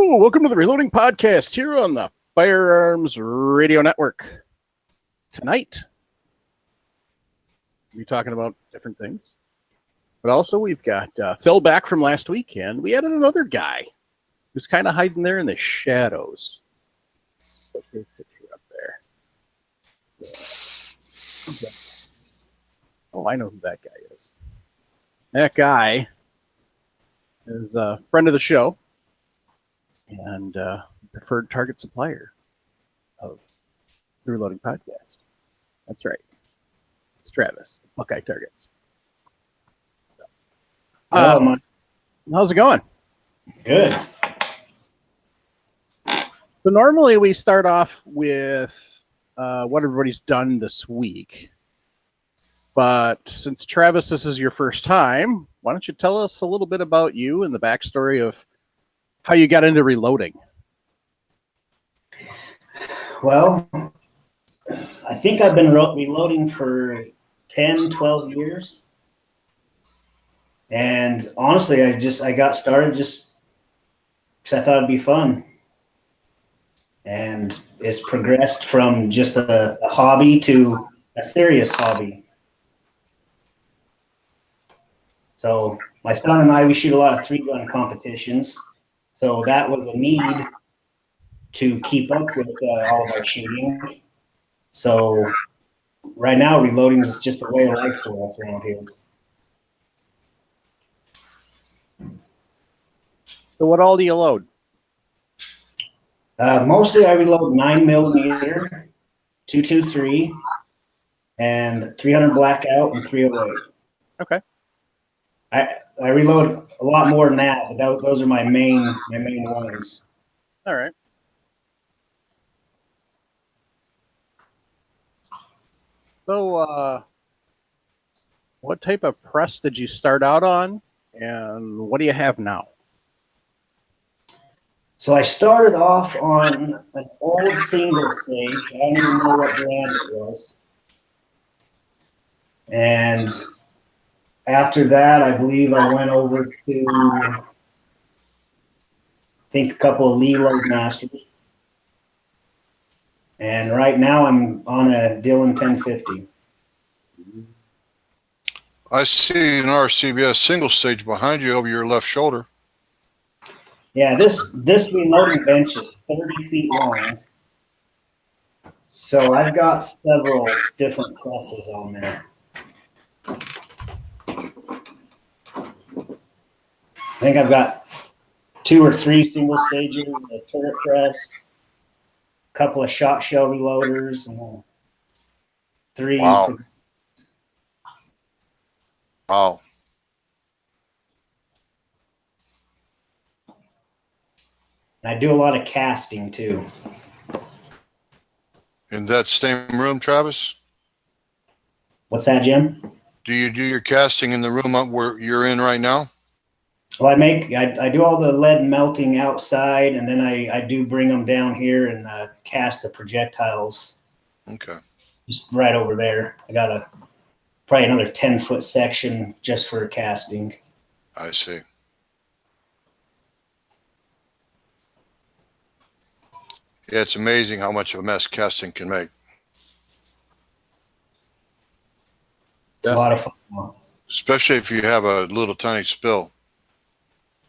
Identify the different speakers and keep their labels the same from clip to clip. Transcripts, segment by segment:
Speaker 1: Hello, welcome to the Reloading Podcast here on the Firearms Radio Network. Tonight, we'll be talking about different things, but also we've got Phil back from last week, and we added another guy who's kind of hiding there in the shadows. Put his picture up there. Oh, I know who that guy is. That guy is a friend of the show and preferred target supplier of the Reloading Podcast. That's right. It's Travis, Buckeye Targets.
Speaker 2: Hello, Mike.
Speaker 1: How's it going?
Speaker 2: Good.
Speaker 1: So normally we start off with what everybody's done this week. But since Travis, this is your first time, why don't you tell us a little bit about you and the backstory of how you got into reloading?
Speaker 2: Well, I think I've been reloading for 10, 12 years. And honestly, I got started just because I thought it'd be fun. And it's progressed from just a hobby to a serious hobby. So my son and I, we shoot a lot of 3-gun competitions. So that was a need to keep up with all of our shooting. So right now, reloading is just a way of life for us around here.
Speaker 1: So what all do you load?
Speaker 2: Mostly I reload 9mm, 223, and 300 blackout and 308.
Speaker 1: Okay.
Speaker 2: I reload a lot more than that, but those are my main ones.
Speaker 1: All right. So, what type of press did you start out on, and what do you have now?
Speaker 2: So I started off on an old single stage. I don't even know what brand it was. And after that, I believe I went over to, I think, a couple of Lee Loadmasters. And right now I'm on a Dillon 1050.
Speaker 3: I see an RCBS single stage behind you over your left shoulder.
Speaker 2: Yeah, this reloading bench is 30 feet long. So I've got several different presses on there. I think I've got 2 or 3 single stages, a turret press, a couple of shot shell reloaders, and 3.
Speaker 3: Wow. Wow.
Speaker 2: I do a lot of casting too.
Speaker 3: In that same room, Travis?
Speaker 2: What's that, Jim?
Speaker 3: Do you do your casting in the room up where you're in right now?
Speaker 2: Well, I do all the lead melting outside, and then I do bring them down here and cast the projectiles.
Speaker 3: Okay.
Speaker 2: Just right over there. I got probably another 10-foot section just for casting.
Speaker 3: I see. Yeah, it's amazing how much of a mess casting can make.
Speaker 2: It's a lot of fun.
Speaker 3: Especially if you have a little tiny spill.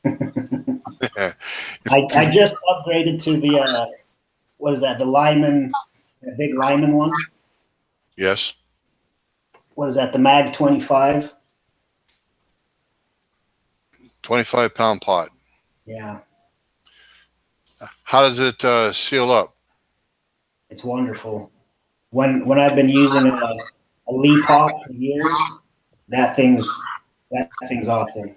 Speaker 2: I just upgraded to the what is that? The Lyman, the big Lyman one.
Speaker 3: Yes.
Speaker 2: What is that? The Mag 25.
Speaker 3: 25-pound pot.
Speaker 2: Yeah,
Speaker 3: How does it seal up?
Speaker 2: it's wonderful. When I've been using a Lee pot for years, that thing's awesome.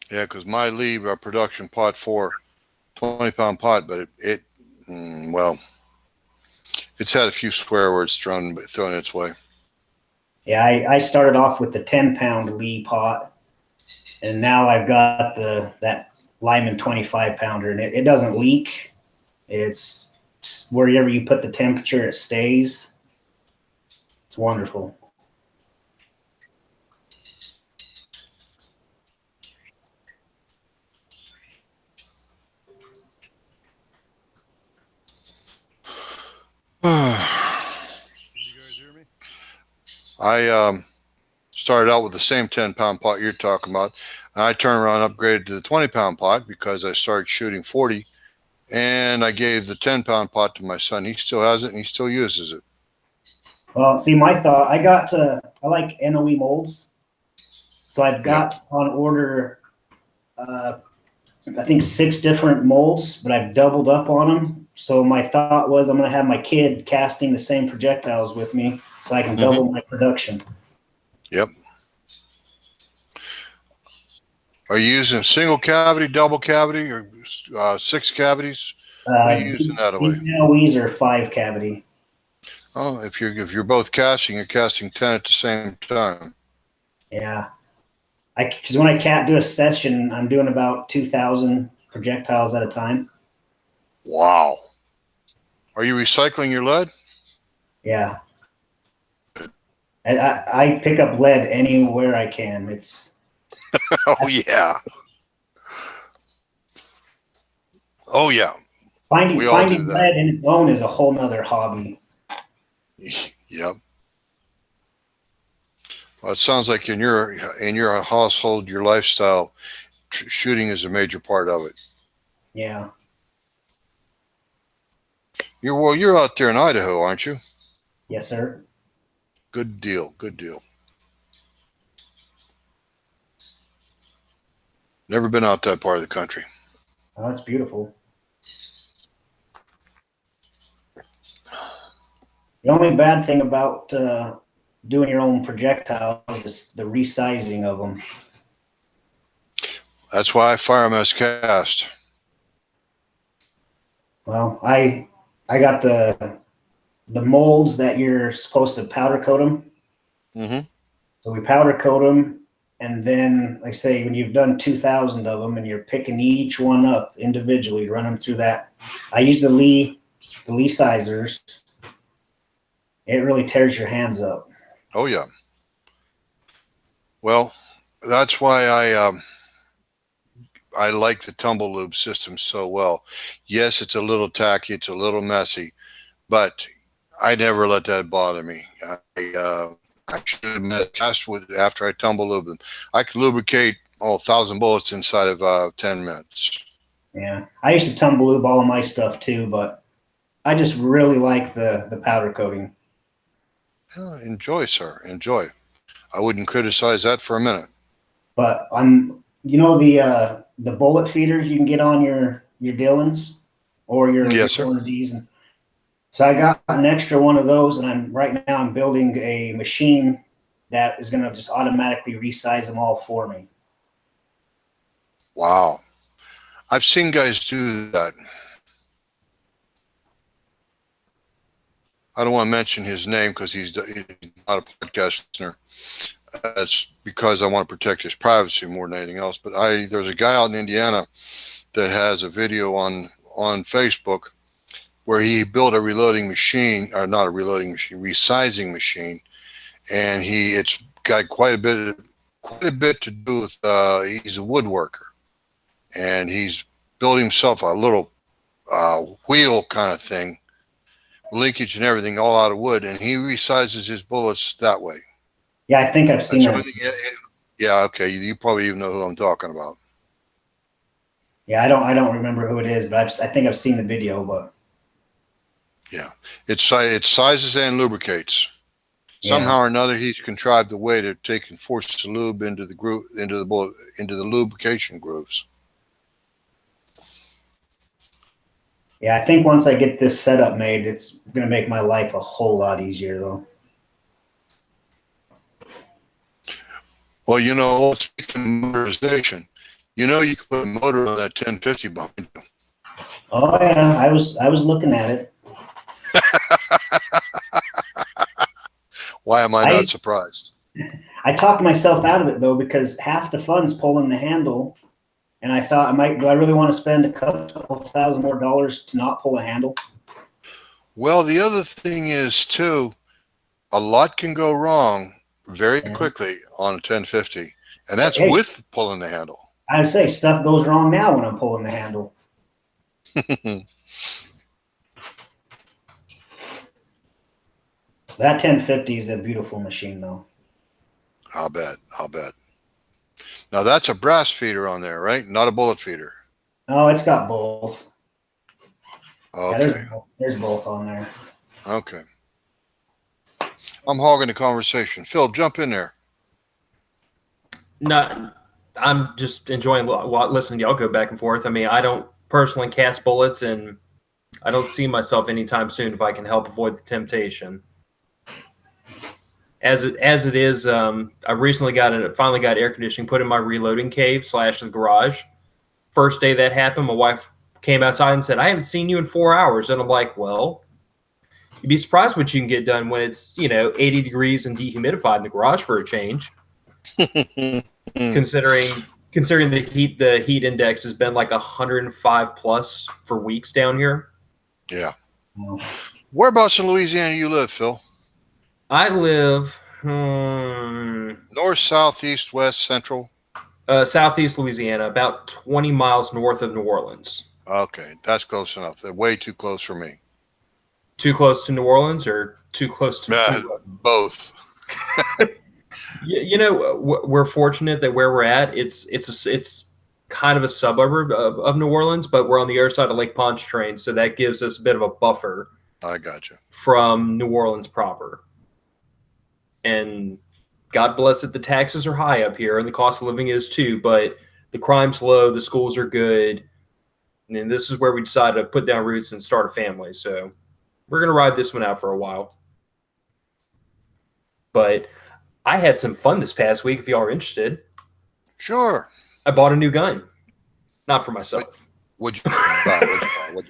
Speaker 3: Yeah, because my Lee production pot for 20-pound pot, but well, it's had a few swear words thrown its way.
Speaker 2: Yeah, I started off with the 10-pound Lee pot, and now I've got that Lyman 25-pounder, and it doesn't leak. It's wherever you put the temperature, it stays. It's wonderful.
Speaker 3: I started out with the same 10-pound pot you're talking about. And I turned around and upgraded to the 20-pound pot because I started shooting 40. And I gave the 10-pound pot to my son. He still has it and he still uses it.
Speaker 2: Well, see, my thought, I like NOE molds. So I've got on order, I think 6 different molds, but I've doubled up on them. So my thought was I'm going to have my kid casting the same projectiles with me so I can double my production.
Speaker 3: Yep. Are you using single cavity, double cavity, or 6 cavities? What are you using that away?
Speaker 2: NOEs are 5 cavity.
Speaker 3: Oh, if you're both casting, you're casting 10 at the same time.
Speaker 2: Yeah. Because when I do a session, I'm doing about 2,000 projectiles at a time.
Speaker 3: Wow. Are you recycling your lead?
Speaker 2: Yeah. I pick up lead anywhere I can. It's
Speaker 3: Oh yeah. Oh yeah.
Speaker 2: finding
Speaker 3: We all do that.
Speaker 2: lead in its own is a whole nother hobby.
Speaker 3: Yep. Well, it sounds like in your household, your lifestyle, shooting is a major part of it.
Speaker 2: Yeah.
Speaker 3: You're out there in Idaho, aren't you?
Speaker 2: Yes, sir.
Speaker 3: Good deal. Good deal. Never been out that part of the country.
Speaker 2: Oh, that's beautiful. The only bad thing about doing your own projectiles is the resizing of them.
Speaker 3: That's why I fire them as cast.
Speaker 2: Well, I got the molds that you're supposed to powder coat them.
Speaker 3: Mm-hmm.
Speaker 2: So we powder coat them, and then, like I say, when you've done 2,000 of them, and you're picking each one up individually, run them through that. I use the Lee sizers. It really tears your hands up.
Speaker 3: Oh yeah. Well, that's why I like the tumble lube system so well. Yes, it's a little tacky, it's a little messy, but I never let that bother me. I should admit, after I tumble lube them, I could lubricate 1,000 bullets inside of 10 minutes.
Speaker 2: Yeah, I used to tumble lube all of my stuff too, but I just really like the powder coating.
Speaker 3: Enjoy, sir. Enjoy. I wouldn't criticize that for a minute.
Speaker 2: But the bullet feeders you can get on your Dillons or your
Speaker 3: Yes, sir.
Speaker 2: D's. And so I got an extra one of those, and right now I'm building a machine that is going to just automatically resize them all for me.
Speaker 3: Wow. I've seen guys do that. I don't want to mention his name because he's not a podcast listener. That's because I want to protect his privacy more than anything else. But there's a guy out in Indiana that has a video on Facebook where he built a reloading machine, or not a reloading machine, resizing machine, and it's got quite a bit to do with. He's a woodworker, and he's built himself a little wheel kind of thing, linkage and everything, all out of wood, and he resizes his bullets that way.
Speaker 2: Yeah, I think I've seen that.
Speaker 3: Yeah, okay. You probably even know who I'm talking about.
Speaker 2: Yeah, I don't remember who it is, but I think I've seen the video. But
Speaker 3: yeah, it sizes and lubricates. Somehow or another, he's contrived a way to take and force the lube into the groove, into the lubrication grooves.
Speaker 2: Yeah, I think once I get this setup made, it's going to make my life a whole lot easier, though.
Speaker 3: Well, speaking of motorization, you can put a motor on that 1050 behind you.
Speaker 2: Oh yeah, I was looking at it.
Speaker 3: Why am I not surprised?
Speaker 2: I talked myself out of it though, because half the fun's pulling the handle, and I thought do I really want to spend a couple $1,000 more to not pull a handle?
Speaker 3: Well, the other thing is too, a lot can go wrong very quickly on a 1050, and that's with pulling the handle.
Speaker 2: I would say stuff goes wrong now when I'm pulling the handle. That 1050 is a beautiful machine, though.
Speaker 3: I'll bet. I'll bet. Now that's a brass feeder on there, right? Not a bullet feeder.
Speaker 2: Oh, it's got both. Yeah,
Speaker 3: Okay.
Speaker 2: there's both on there.
Speaker 3: Okay. I'm hogging the conversation. Phil, jump in there.
Speaker 4: No, I'm just enjoying listening to y'all go back and forth. I mean, I don't personally cast bullets, and I don't see myself anytime soon if I can help avoid the temptation. As it is, I recently finally got air conditioning put in my reloading cave / the garage. First day that happened, my wife came outside and said, "I haven't seen you in 4 hours," and I'm like, "Well, you'd be surprised what you can get done when it's 80 degrees and dehumidified in the garage for a change." Considering the heat index has been like 105 plus for weeks down here.
Speaker 3: Yeah.
Speaker 2: Oh.
Speaker 3: Whereabouts in Louisiana you live, Phil?
Speaker 4: I live
Speaker 3: North, south, east, west, central?
Speaker 4: southeast Louisiana, about 20 miles north of New Orleans.
Speaker 3: Okay, that's close enough. They're way too close for me.
Speaker 4: Too close to New Orleans or too close to
Speaker 3: Both.
Speaker 4: We're fortunate that where we're at, it's kind of a suburb of New Orleans, but we're on the other side of Lake Pontchartrain, so that gives us a bit of a buffer.
Speaker 3: I gotcha.
Speaker 4: From New Orleans proper. And God bless it, the taxes are high up here, and the cost of living is too, but the crime's low, the schools are good, and this is where we decided to put down roots and start a family. So we're going to ride this one out for a while. But I had some fun this past week, if y'all are interested.
Speaker 3: Sure.
Speaker 4: I bought a new gun. Not for myself.
Speaker 3: What'd you buy?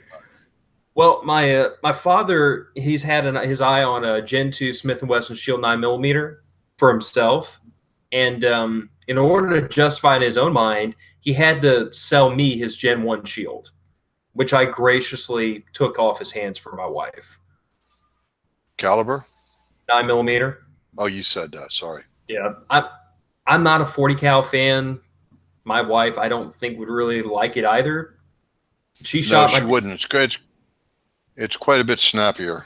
Speaker 4: Well, my father, he's had his eye on a Gen 2 Smith & Wesson Shield 9mm for himself. And in order to justify in his own mind, he had to sell me his Gen 1 Shield, which I graciously took off his hands for my wife.
Speaker 3: Caliber?
Speaker 4: 9mm.
Speaker 3: Oh, you said that. Sorry.
Speaker 4: Yeah. I'm not a 40 cal fan. My wife, I don't think, would really like it either. She
Speaker 3: wouldn't. It's good. It's quite a bit snappier.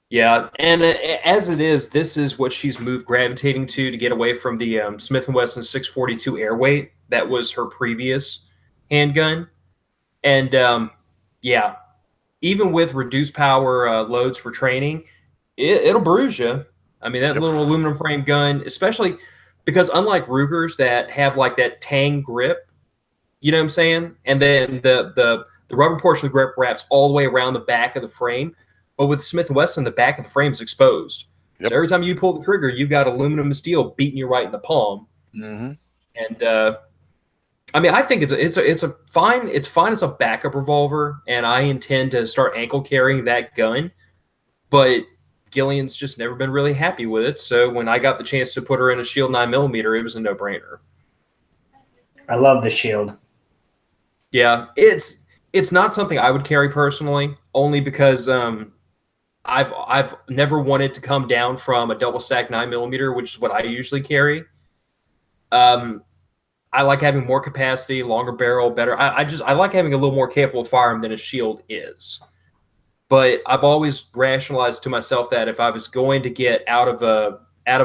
Speaker 4: Yeah, and as it is, this is what she's moved gravitating to get away from the Smith & Wesson 642 Airweight. That was her previous handgun. And, yeah, even with reduced power loads for training, it'll bruise you. I mean, that little aluminum frame gun, especially because unlike Rugers that have like that tang grip, you know what I'm saying? And then the rubber portion of the grip wraps all the way around the back of the frame. But with Smith & Wesson, the back of the frame is exposed.
Speaker 3: Yep.
Speaker 4: So every time you pull the trigger, you've got aluminum and steel beating you right in the palm.
Speaker 3: Mm-hmm.
Speaker 4: And I mean, I think it's fine as a backup revolver, and I intend to start ankle carrying that gun. But Gillian's just never been really happy with it. So when I got the chance to put her in a Shield 9mm, it was a no-brainer.
Speaker 2: I love the Shield.
Speaker 4: Yeah, it's not something I would carry personally, only because I've never wanted to come down from a double stack 9mm, which is what I usually carry. I like having more capacity, longer barrel, better. I like having a little more capable firearm than a Shield is. But I've always rationalized to myself that if I was going to get out of a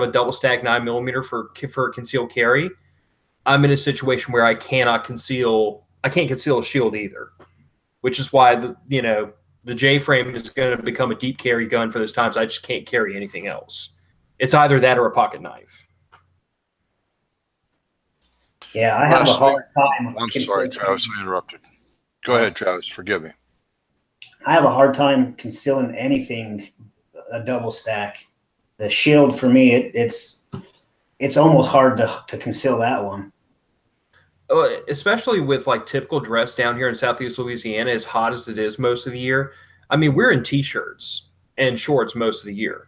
Speaker 4: double stack 9mm for concealed carry, I'm in a situation where I can't conceal a Shield either, which is why the J frame is going to become a deep carry gun for those times I just can't carry anything else. It's either that or a pocket knife.
Speaker 2: Yeah, I have a hard time.
Speaker 3: I'm sorry, Travis, I interrupted. Go ahead, Travis. Forgive me.
Speaker 2: I have a hard time concealing anything a double stack. The Shield for me, it's almost hard to conceal that one.
Speaker 4: Especially with like typical dress down here in Southeast Louisiana, as hot as it is most of the year. I mean, we're in t-shirts and shorts most of the year.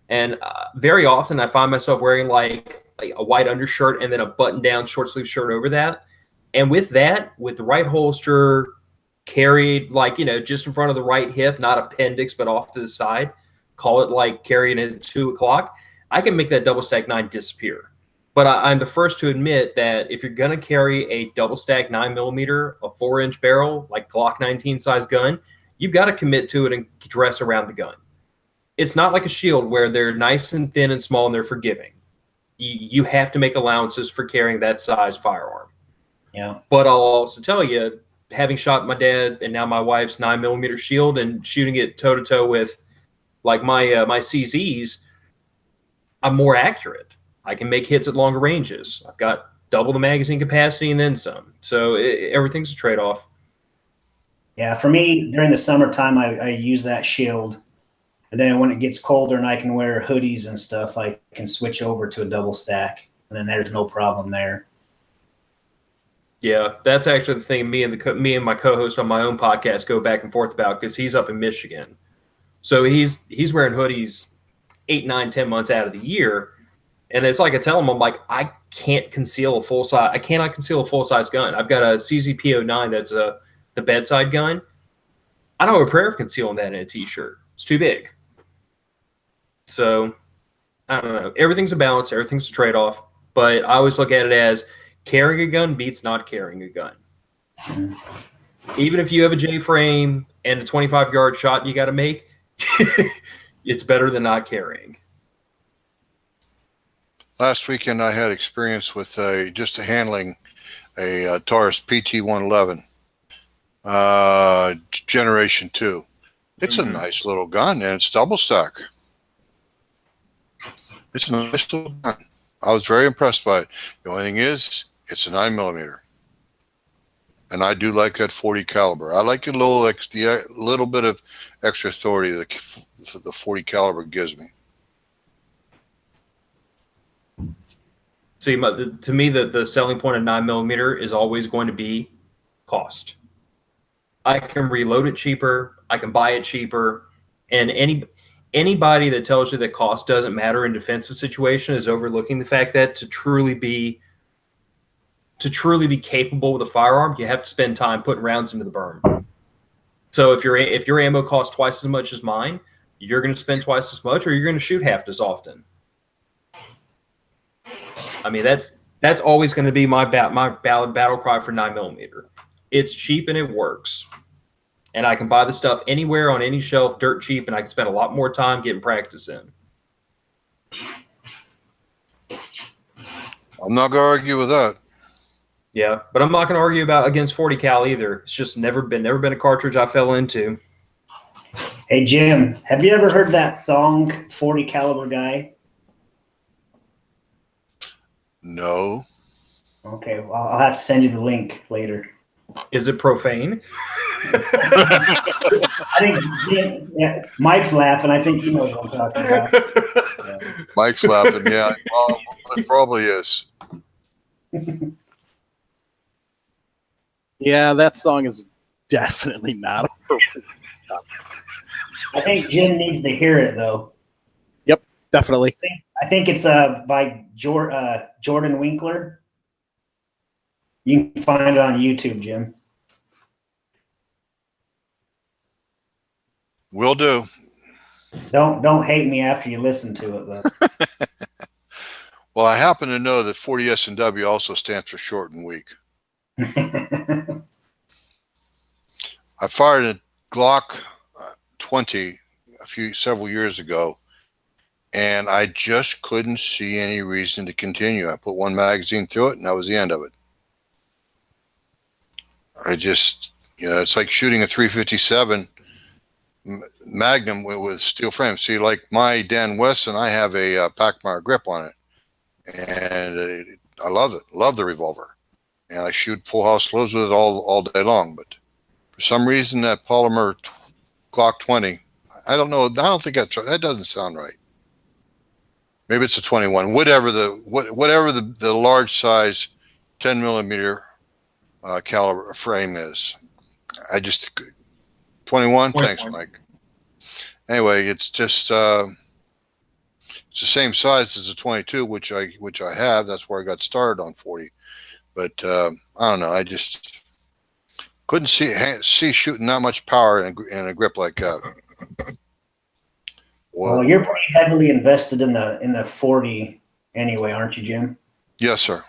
Speaker 4: And very often I find myself wearing like a white undershirt and then a button-down short sleeve shirt over that. And with that, with the right holster carried just in front of the right hip, not appendix, but off to the side, call it like carrying it at 2 o'clock, I can make that double stack 9 disappear. But I'm the first to admit that if you're going to carry a double stack 9mm, a 4-inch barrel, like Glock 19 size gun, you've got to commit to it and dress around the gun. it's not like a shield where they're nice and thin and small and they're forgiving. You have to make allowances for carrying that size firearm.
Speaker 2: Yeah.
Speaker 4: But I'll also tell you, having shot my dad and now my wife's 9mm shield and shooting it toe to toe with like my CZs, I'm more accurate. I can make hits at longer ranges. I've got double the magazine capacity and then some. So everything's a trade off.
Speaker 2: Yeah. For me, during the summertime, I use that shield. And then when it gets colder and I can wear hoodies and stuff, I can switch over to a double stack. And then there's no problem there.
Speaker 4: Yeah, that's actually the thing me and my co-host on my own podcast go back and forth about, because he's up in Michigan. So he's wearing hoodies 8, 9, 10 months out of the year. And it's like I tell him, I'm like, I cannot conceal a full size gun. I've got a CZP-09 that's the bedside gun. I don't have a prayer of concealing that in a t-shirt. It's too big. So I don't know. Everything's a balance. Everything's a trade-off. But I always look at it as carrying a gun beats not carrying a gun. Even if you have a J-frame and a 25-yard shot you got to make, it's better than not carrying.
Speaker 3: Last weekend, I had experience with just handling a Taurus PT-111 Generation 2. It's a nice little gun, and it's double stack. It's a nice little gun. I was very impressed by it. The only thing is, it's a 9mm, and I do like that 40 caliber. I like a little bit of extra authority that the 40 caliber gives me.
Speaker 4: See, to me, the selling point of 9mm is always going to be cost. I can reload it cheaper. I can buy it cheaper. And anybody that tells you that cost doesn't matter in defensive situation is overlooking the fact that to truly be capable with a firearm, you have to spend time putting rounds into the berm. So if your ammo costs twice as much as mine, you're going to spend twice as much, or you're going to shoot half as often. I mean, that's always going to be my battle cry for 9mm. It's cheap and it works. And I can buy the stuff anywhere on any shelf, dirt cheap, and I can spend a lot more time getting practice in.
Speaker 3: I'm not going to argue with that.
Speaker 4: Yeah, but I'm not going to argue against 40 cal either. It's just never been a cartridge I fell into.
Speaker 2: Hey, Jim, have you ever heard that song, 40 Caliber Guy?
Speaker 3: No.
Speaker 2: Okay, well, I'll have to send you the link later.
Speaker 4: Is it profane?
Speaker 2: I think Mike's laughing. I think he knows what I'm talking about.
Speaker 3: Mike's laughing. Yeah, well, it probably is.
Speaker 1: Yeah, that song is definitely not appropriate.
Speaker 2: I think Jim needs to hear it, though.
Speaker 1: Yep, definitely.
Speaker 2: I think it's by Jordan Winkler. You can find it on YouTube, Jim.
Speaker 3: Will do.
Speaker 2: Don't hate me after you listen to it, though.
Speaker 3: Well, I happen to know that 40 S&W also stands for short and weak. I fired a Glock 20 several years ago, and I just couldn't see any reason to continue. I put one magazine through it, and that was the end of it. I just, it's like shooting a 357 Magnum with steel frame. See, like my Dan Wesson, I have a Pachmayr grip on it, and I love it. Love the revolver, and I shoot full house loads with it all day long. But for some reason, that polymer Glock 20, I don't know. I don't think that doesn't sound right. Maybe it's a 21. Whatever the large size 10mm caliber frame is. I just 21. Thanks, Mike. Anyway, it's just it's the same size as a 22, which I have. That's where I got started on 40. But I don't know. I just couldn't see shooting that much power in a grip like that.
Speaker 2: Well, you're pretty heavily invested in the 40 anyway, aren't you, Jim?
Speaker 3: Yes, sir.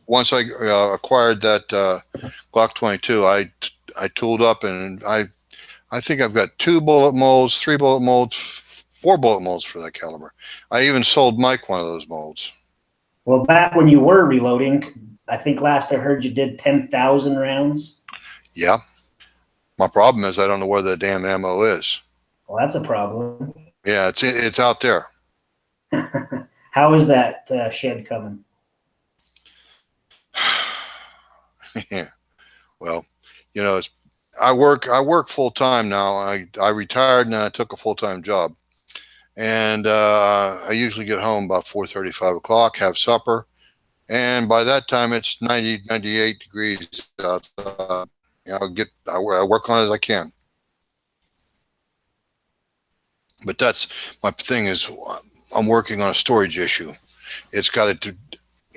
Speaker 3: Once I acquired that Glock 22, I tooled up, and I think I've got 2 bullet molds, 3 bullet molds, 4 bullet molds for that caliber. I even sold Mike one of those molds.
Speaker 2: Well, back when you were reloading, I think last I heard you did 10,000 rounds.
Speaker 3: Yeah. My problem is I don't know where the damn ammo is.
Speaker 2: Well, that's a problem.
Speaker 3: Yeah, it's out there.
Speaker 2: How is that shed coming?
Speaker 3: Yeah. Well, you know, I work full time now. I retired and I took a full time job, and I usually get home about 4:30, 5 o'clock, have supper, and by that time it's 90, 98 degrees out. I work on it as I can. But that's my thing is I'm working on a storage issue. It's got to,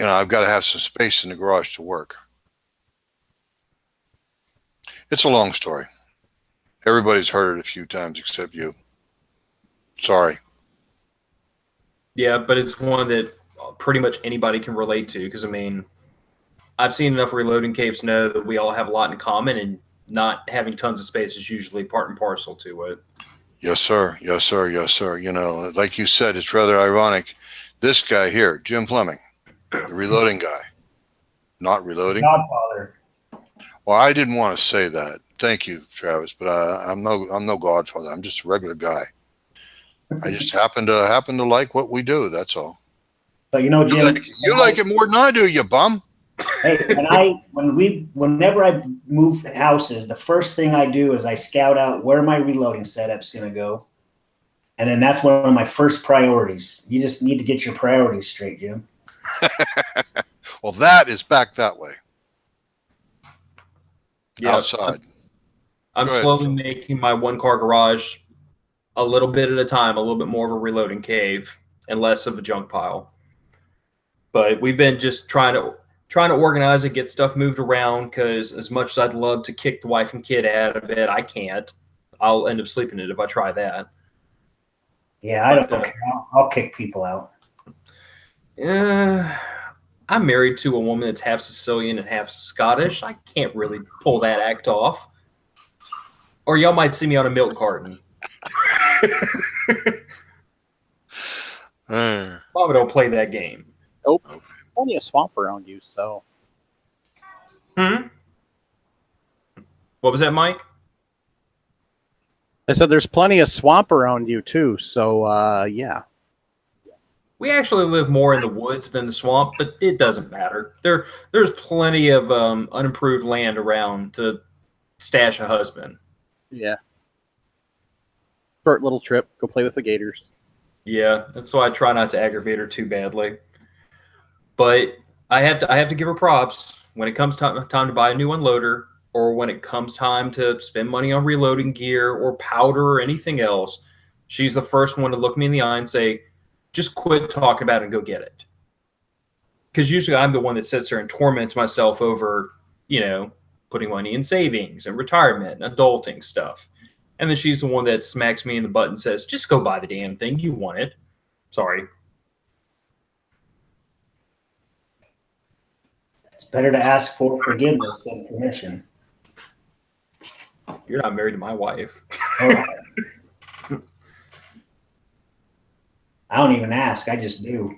Speaker 3: I've got to have some space in the garage to work. It's a long story. Everybody's heard it a few times except you. Sorry.
Speaker 4: Yeah, but it's one that pretty much anybody can relate to because, I mean, I've seen enough reloading capes to know that we all have a lot in common, and not having tons of space is usually part and parcel to it.
Speaker 3: Yes, sir. Yes, sir. Yes, sir. You know, like you said, it's rather ironic. This guy here, Jim Fleming, the reloading guy, not reloading.
Speaker 2: Godfather.
Speaker 3: Well, I didn't want to say that. Thank you, Travis, but I'm no godfather. I'm just a regular guy. I just happen to like what we do. That's all.
Speaker 2: But you know, Jim,
Speaker 3: You like it more than I do, you bum.
Speaker 2: hey, whenever I move houses, the first thing I do is I scout out where my reloading setup's going to go, and then that's one of my first priorities. You just need to get your priorities straight, Jim.
Speaker 3: Well, that is back that way.
Speaker 4: Yeah,
Speaker 3: Outside.
Speaker 4: I'm
Speaker 3: Go ahead,
Speaker 4: slowly
Speaker 3: Phil.
Speaker 4: making my one-car garage a little bit at a time, a little bit more of a reloading cave and less of a junk pile. But we've been just trying to organize it, get stuff moved around, because as much as I'd love to kick the wife and kid out of it, I can't. I'll end up sleeping in it if I try that.
Speaker 2: Yeah, I don't care. I'll kick people out.
Speaker 4: I'm married to a woman that's half Sicilian and half Scottish. I can't really pull that act off. Or y'all might see me on a milk carton. Mama don't play that game.
Speaker 1: Nope. Plenty of swamp around you, so.
Speaker 4: What was that, Mike?
Speaker 1: I said there's plenty of swamp around you too, so yeah.
Speaker 4: We actually live more in the woods than the swamp, but it doesn't matter. There's plenty of unimproved land around to stash a husband.
Speaker 1: Yeah. Short little trip, go play with the gators.
Speaker 4: Yeah, that's why I try not to aggravate her too badly. But I have to give her props when it comes time to buy a new unloader, or when it comes time to spend money on reloading gear or powder or anything else. She's the first one to look me in the eye and say, just quit talking about it and go get it. Because usually I'm the one that sits there and torments myself over, putting money in savings and retirement and adulting stuff. And then she's the one that smacks me in the butt and says, just go buy the damn thing. You want it. Sorry.
Speaker 2: It's better to ask for forgiveness than permission.
Speaker 4: You're not married to my wife.
Speaker 2: I don't even ask. I just do.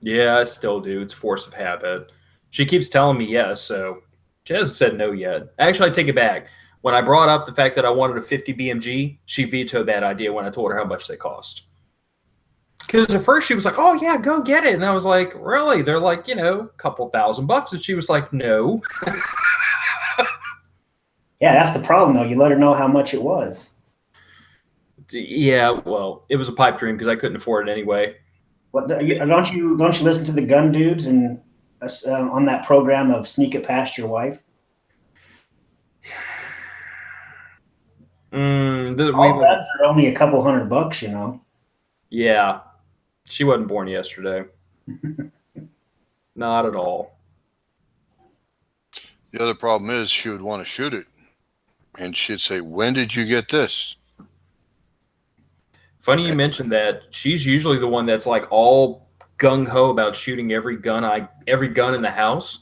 Speaker 4: Yeah, I still do. It's force of habit. She keeps telling me yes, so she hasn't said no yet. Actually, I take it back. When I brought up the fact that I wanted a 50 BMG, she vetoed that idea when I told her how much they cost. Because at first she was like, oh, yeah, go get it. And I was like, really? They're like, a couple $1,000. And she was like, no.
Speaker 2: Yeah, that's the problem, though. You let her know how much it was.
Speaker 4: Yeah, well, it was a pipe dream because I couldn't afford it anyway.
Speaker 2: What don't you listen to the gun dudes and on that program of Sneak It Past Your Wife? All guns are only a couple $100,
Speaker 4: Yeah, she wasn't born yesterday. Not at all.
Speaker 3: The other problem is she would want to shoot it. And she'd say, when did you get this?
Speaker 4: Funny you mentioned that. She's usually the one that's like all gung-ho about shooting every gun in the house.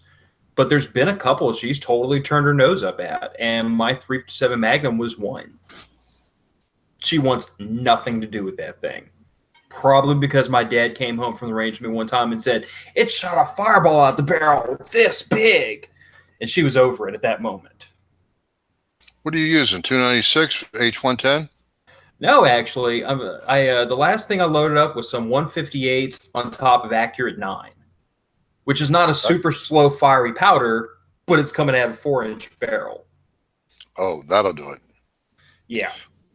Speaker 4: But there's been a couple she's totally turned her nose up at. And my .357 Magnum was one. She wants nothing to do with that thing. Probably because my dad came home from the range with me one time and said, "It shot a fireball out the barrel this big." And she was over it at that moment.
Speaker 3: What are you using? 296 H110?
Speaker 4: No, actually, the last thing I loaded up was some 158 on top of Accurate 9, which is not a super slow fiery powder, but it's coming out of a 4-inch barrel.
Speaker 3: Oh, that'll do it.
Speaker 4: Yeah.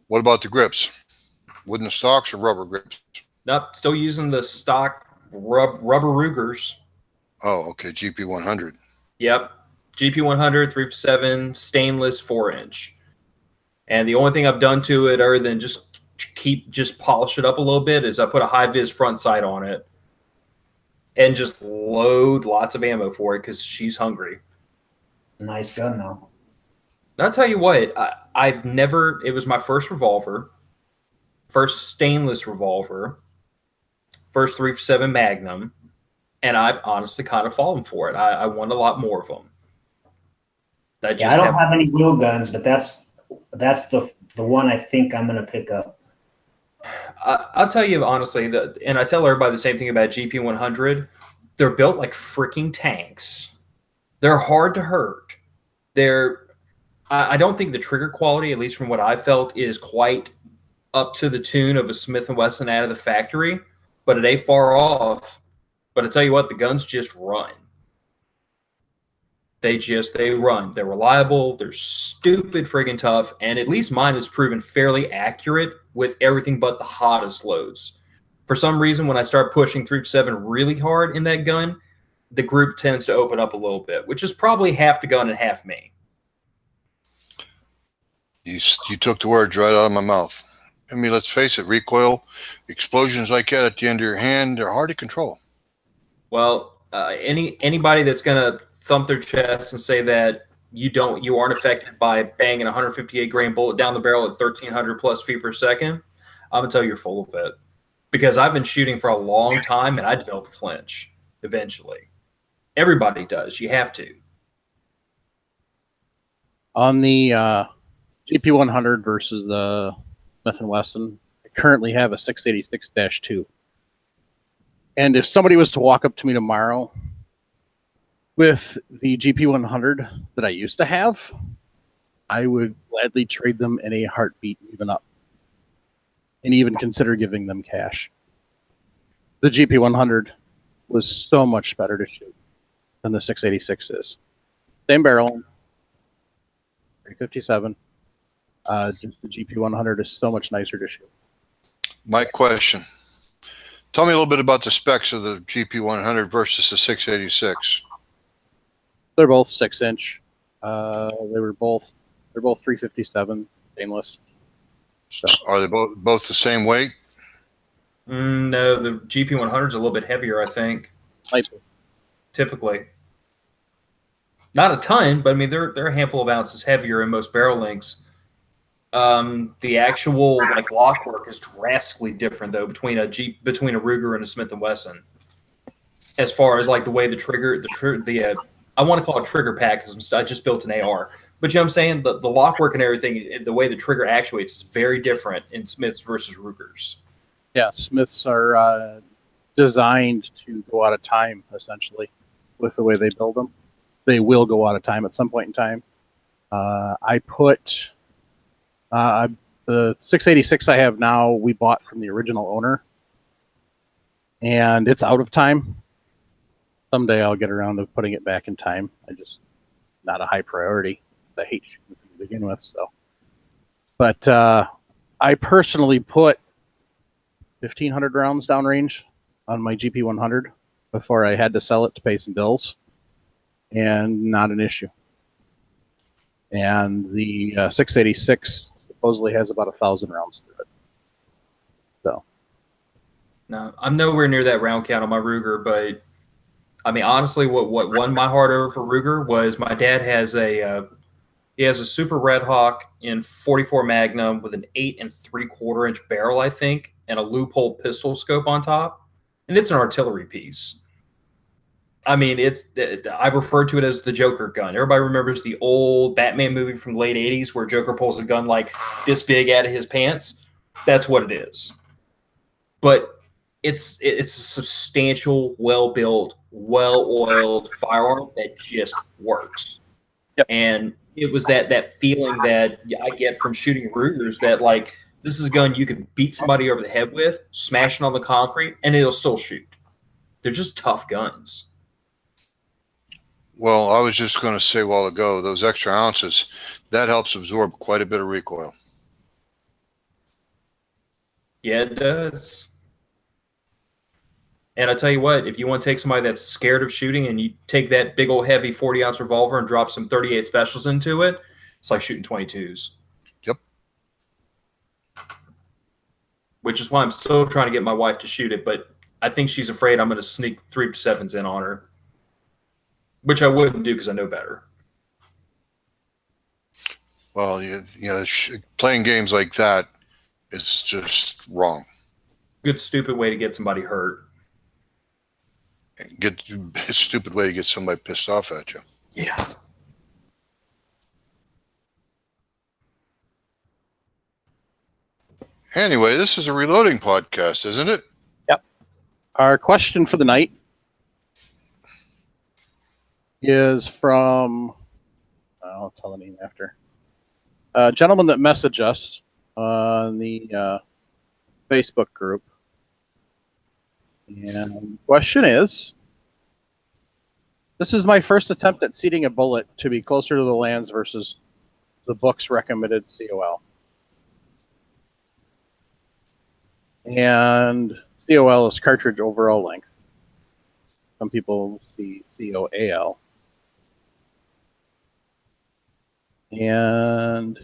Speaker 3: What about the grips? Wooden stocks or rubber grips?
Speaker 4: Nope, still using the stock rubber Rugers.
Speaker 3: Oh, okay. GP100.
Speaker 4: Yep. GP100, 357, stainless 4-inch. And the only thing I've done to it other than just polish it up a little bit is I put a high vis front sight on it and just load lots of ammo for it because she's hungry.
Speaker 2: Nice gun though.
Speaker 4: And I'll tell you what, it was my first revolver, first stainless revolver, first 357 Magnum, and I've honestly kind of fallen for it. I want a lot more of them.
Speaker 2: I don't have any wheel guns, but that's the one I think I'm going to pick up.
Speaker 4: I'll tell you honestly, and I tell everybody the same thing about GP100. They're built like freaking tanks. They're hard to hurt. I don't think the trigger quality, at least from what I felt, is quite up to the tune of a Smith & Wesson out of the factory, but it ain't far off. But I tell you what, the guns just run. They run. They're reliable. They're stupid friggin' tough. And at least mine has proven fairly accurate with everything but the hottest loads. For some reason, when I start pushing 357 really hard in that gun, the group tends to open up a little bit, which is probably half the gun and half me.
Speaker 3: You took the words right out of my mouth. I mean, let's face it, recoil, explosions like that at the end of your hand, they're hard to control.
Speaker 4: Well, anybody that's going to thump their chest and say that you aren't affected by banging a 158 grain bullet down the barrel at 1,300 plus feet per second, I'm going to tell you you're full of it. Because I've been shooting for a long time and I develop a flinch eventually. Everybody does. You have to.
Speaker 1: On the GP100 versus the Smith & Wesson, I currently have a 686-2. And if somebody was to walk up to me tomorrow with the GP100 that I used to have, I would gladly trade them in a heartbeat, even up, and even consider giving them cash. The GP100 was so much better to shoot than the 686 is. Same barrel, 357. Just the GP100 is so much nicer to shoot.
Speaker 3: My question. Tell me a little bit about the specs of the GP100 versus the 686.
Speaker 1: They're both 6-inch. They're both 357 stainless. So.
Speaker 3: Are they both the same weight?
Speaker 4: No, the GP100 is a little bit heavier, I think. Typically. Not a ton, but I mean they're a handful of ounces heavier in most barrel lengths. The actual lock work is drastically different though between a Ruger and a Smith & Wesson. As far as the way the trigger, I want to call it trigger pack because I just built an AR. But you know what I'm saying? The lock work and everything, the way the trigger actuates is very different in Smiths versus Rugers.
Speaker 1: Yeah, Smiths are designed to go out of time, essentially, with the way they build them. They will go out of time at some point in time. I put the 686 I have now, we bought from the original owner, and it's out of time. Someday I'll get around to putting it back in time. Not a high priority. I hate shooting to begin with. So, but I personally put 1,500 rounds downrange on my GP100 before I had to sell it to pay some bills, and not an issue. And the 686 supposedly has about 1,000 rounds through it. So,
Speaker 4: no, I'm nowhere near that round count on my Ruger, but I mean, honestly, what won my heart over for Ruger was my dad has a Super Red Hawk in 44 Magnum with an 8 3/4 inch barrel, I think, and a loophole pistol scope on top, and it's an artillery piece. I mean, I refer to it as the Joker gun. Everybody remembers the old Batman movie from the late 80s where Joker pulls a gun like this big out of his pants. That's what it is. But it's a substantial, well-built, well-oiled firearm that just works.
Speaker 1: Yep.
Speaker 4: And it was that feeling that I get from shooting Rugers that, like, this is a gun you can beat somebody over the head with, smash it on the concrete, and it'll still shoot. They're just tough guns.
Speaker 3: Well, I was just going to say a while ago, those extra ounces, that helps absorb quite a bit of recoil.
Speaker 4: Yeah, it does. And I tell you what, if you want to take somebody that's scared of shooting and you take that big old heavy 40-ounce revolver and drop some 38 specials into it, it's like shooting 22s.
Speaker 3: Yep.
Speaker 4: Which is why I'm still trying to get my wife to shoot it, but I think she's afraid I'm going to sneak 3.7s in on her, which I wouldn't do because I know better.
Speaker 3: Well, playing games like that is just wrong.
Speaker 4: Good, stupid way to get somebody hurt.
Speaker 3: A stupid way to get somebody pissed off at you.
Speaker 4: Yeah.
Speaker 3: Anyway, this is a reloading podcast, isn't it?
Speaker 1: Yep. Our question for the night is from, I'll tell the name after, a gentleman that messaged us on the Facebook group. And the question is, this is my first attempt at seating a bullet to be closer to the lands versus the book's recommended COL. And COL is cartridge overall length. Some people see COAL. And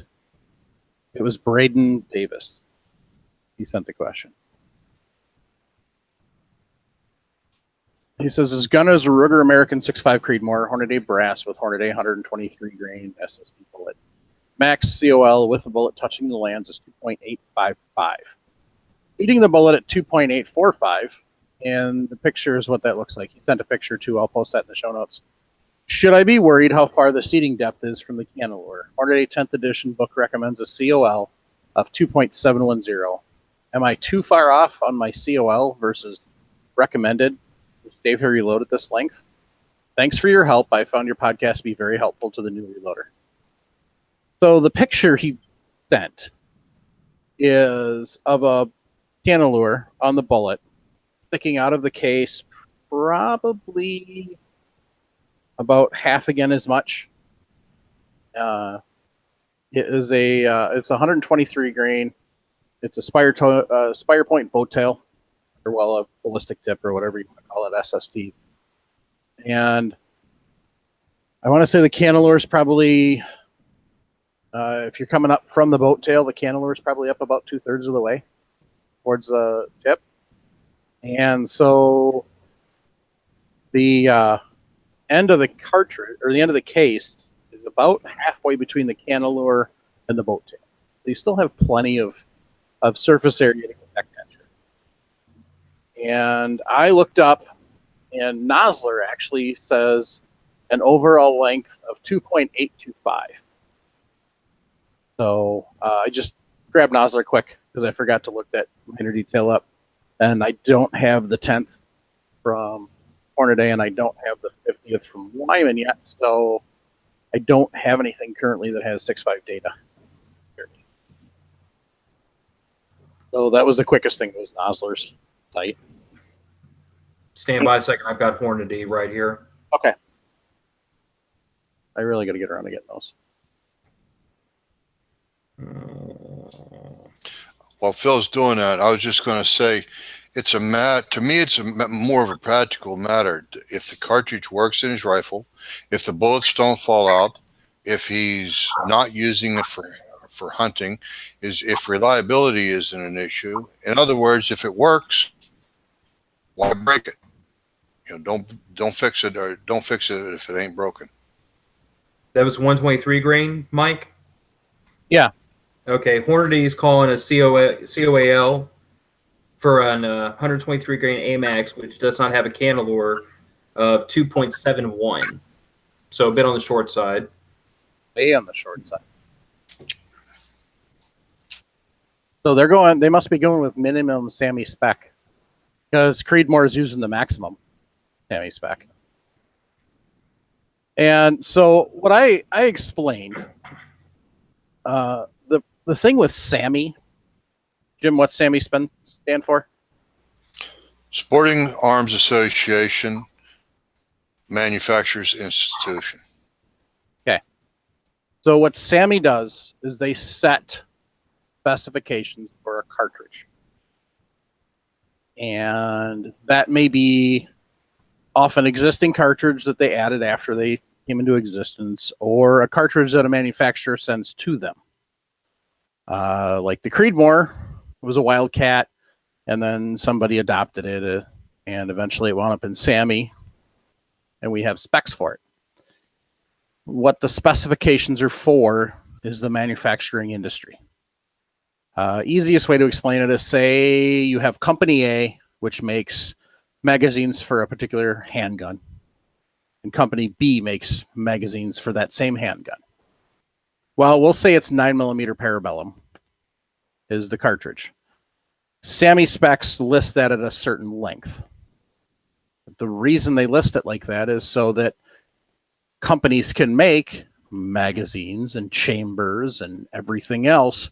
Speaker 1: it was Braden Davis. He sent the question. He says his gun is a Ruger American 6.5 Creedmoor, Hornady brass with Hornady 123 grain SSD bullet. Max COL with the bullet touching the lands is 2.855. Eating the bullet at 2.845, and the picture is what that looks like. He sent a picture too. I'll post that in the show notes. Should I be worried how far the seating depth is from the Canalure? Hornady 10th edition book recommends a COL of 2.710. Am I too far off on my COL versus recommended? Dave here reload at this length. Thanks for your help. I found your podcast to be very helpful to the new reloader. So the picture he sent is of a Canalure on the bullet sticking out of the case, probably about half again as much. It is it's 123 grain. It's a Spire Point boat tail, or well, a ballistic tip, or whatever you want to call it, SST. And I want to say the Canalure is probably, if you're coming up from the boat tail, the Canalure is probably up about 2/3 of the way towards the tip. And so the end of the cartridge, or the end of the case, is about halfway between the Canalure and the boat tail. So you still have plenty of surface area to get back tension. And I looked up, and Nosler actually says an overall length of 2.825. So I just grabbed Nosler quick because I forgot to look that minor detail up. And I don't have the 10th from Hornady, and I don't have the 50th from Lyman yet. So I don't have anything currently that has 6.5 data. So that was the quickest thing, was Nosler's site.
Speaker 4: Stand by a second. I've got Hornady right here.
Speaker 1: Okay. I really got to get around to getting those.
Speaker 3: While Phil's doing that, I was just going to say, to me, it's more of a practical matter. If the cartridge works in his rifle, if the bullets don't fall out, if he's not using it for hunting, if reliability isn't an issue. In other words, if it works, why break it? Don't fix it, or don't fix it if it ain't broken.
Speaker 4: That was 123 grain, Mike?
Speaker 1: Yeah.
Speaker 4: Okay, Hornady is calling a COAL for an 123 grain AMAX, which does not have a Canalure, of 2.71. So a bit on the short side.
Speaker 1: Way on the short side. So they must be going with minimum SAMI spec because Creedmoor is using the maximum SAMI spec. And so what I explained, the thing with SAMI, Jim, what's SAMI stand for?
Speaker 3: Sporting Arms Association Manufacturers Institution.
Speaker 1: So what SAMI does is they set specifications for a cartridge. And that may be off an existing cartridge that they added after they came into existence, or a cartridge that a manufacturer sends to them. Like the Creedmoor was a Wildcat, and then somebody adopted it, and eventually it wound up in SAMI, and we have specs for it. What the specifications are for is the manufacturing industry. Easiest way to explain it is, say you have Company A, which makes magazines for a particular handgun, and Company B makes magazines for that same handgun. Well, we'll say it's 9mm Parabellum is the cartridge. SAMI specs list that at a certain length. The reason they list it like that is so that companies can make magazines and chambers and everything else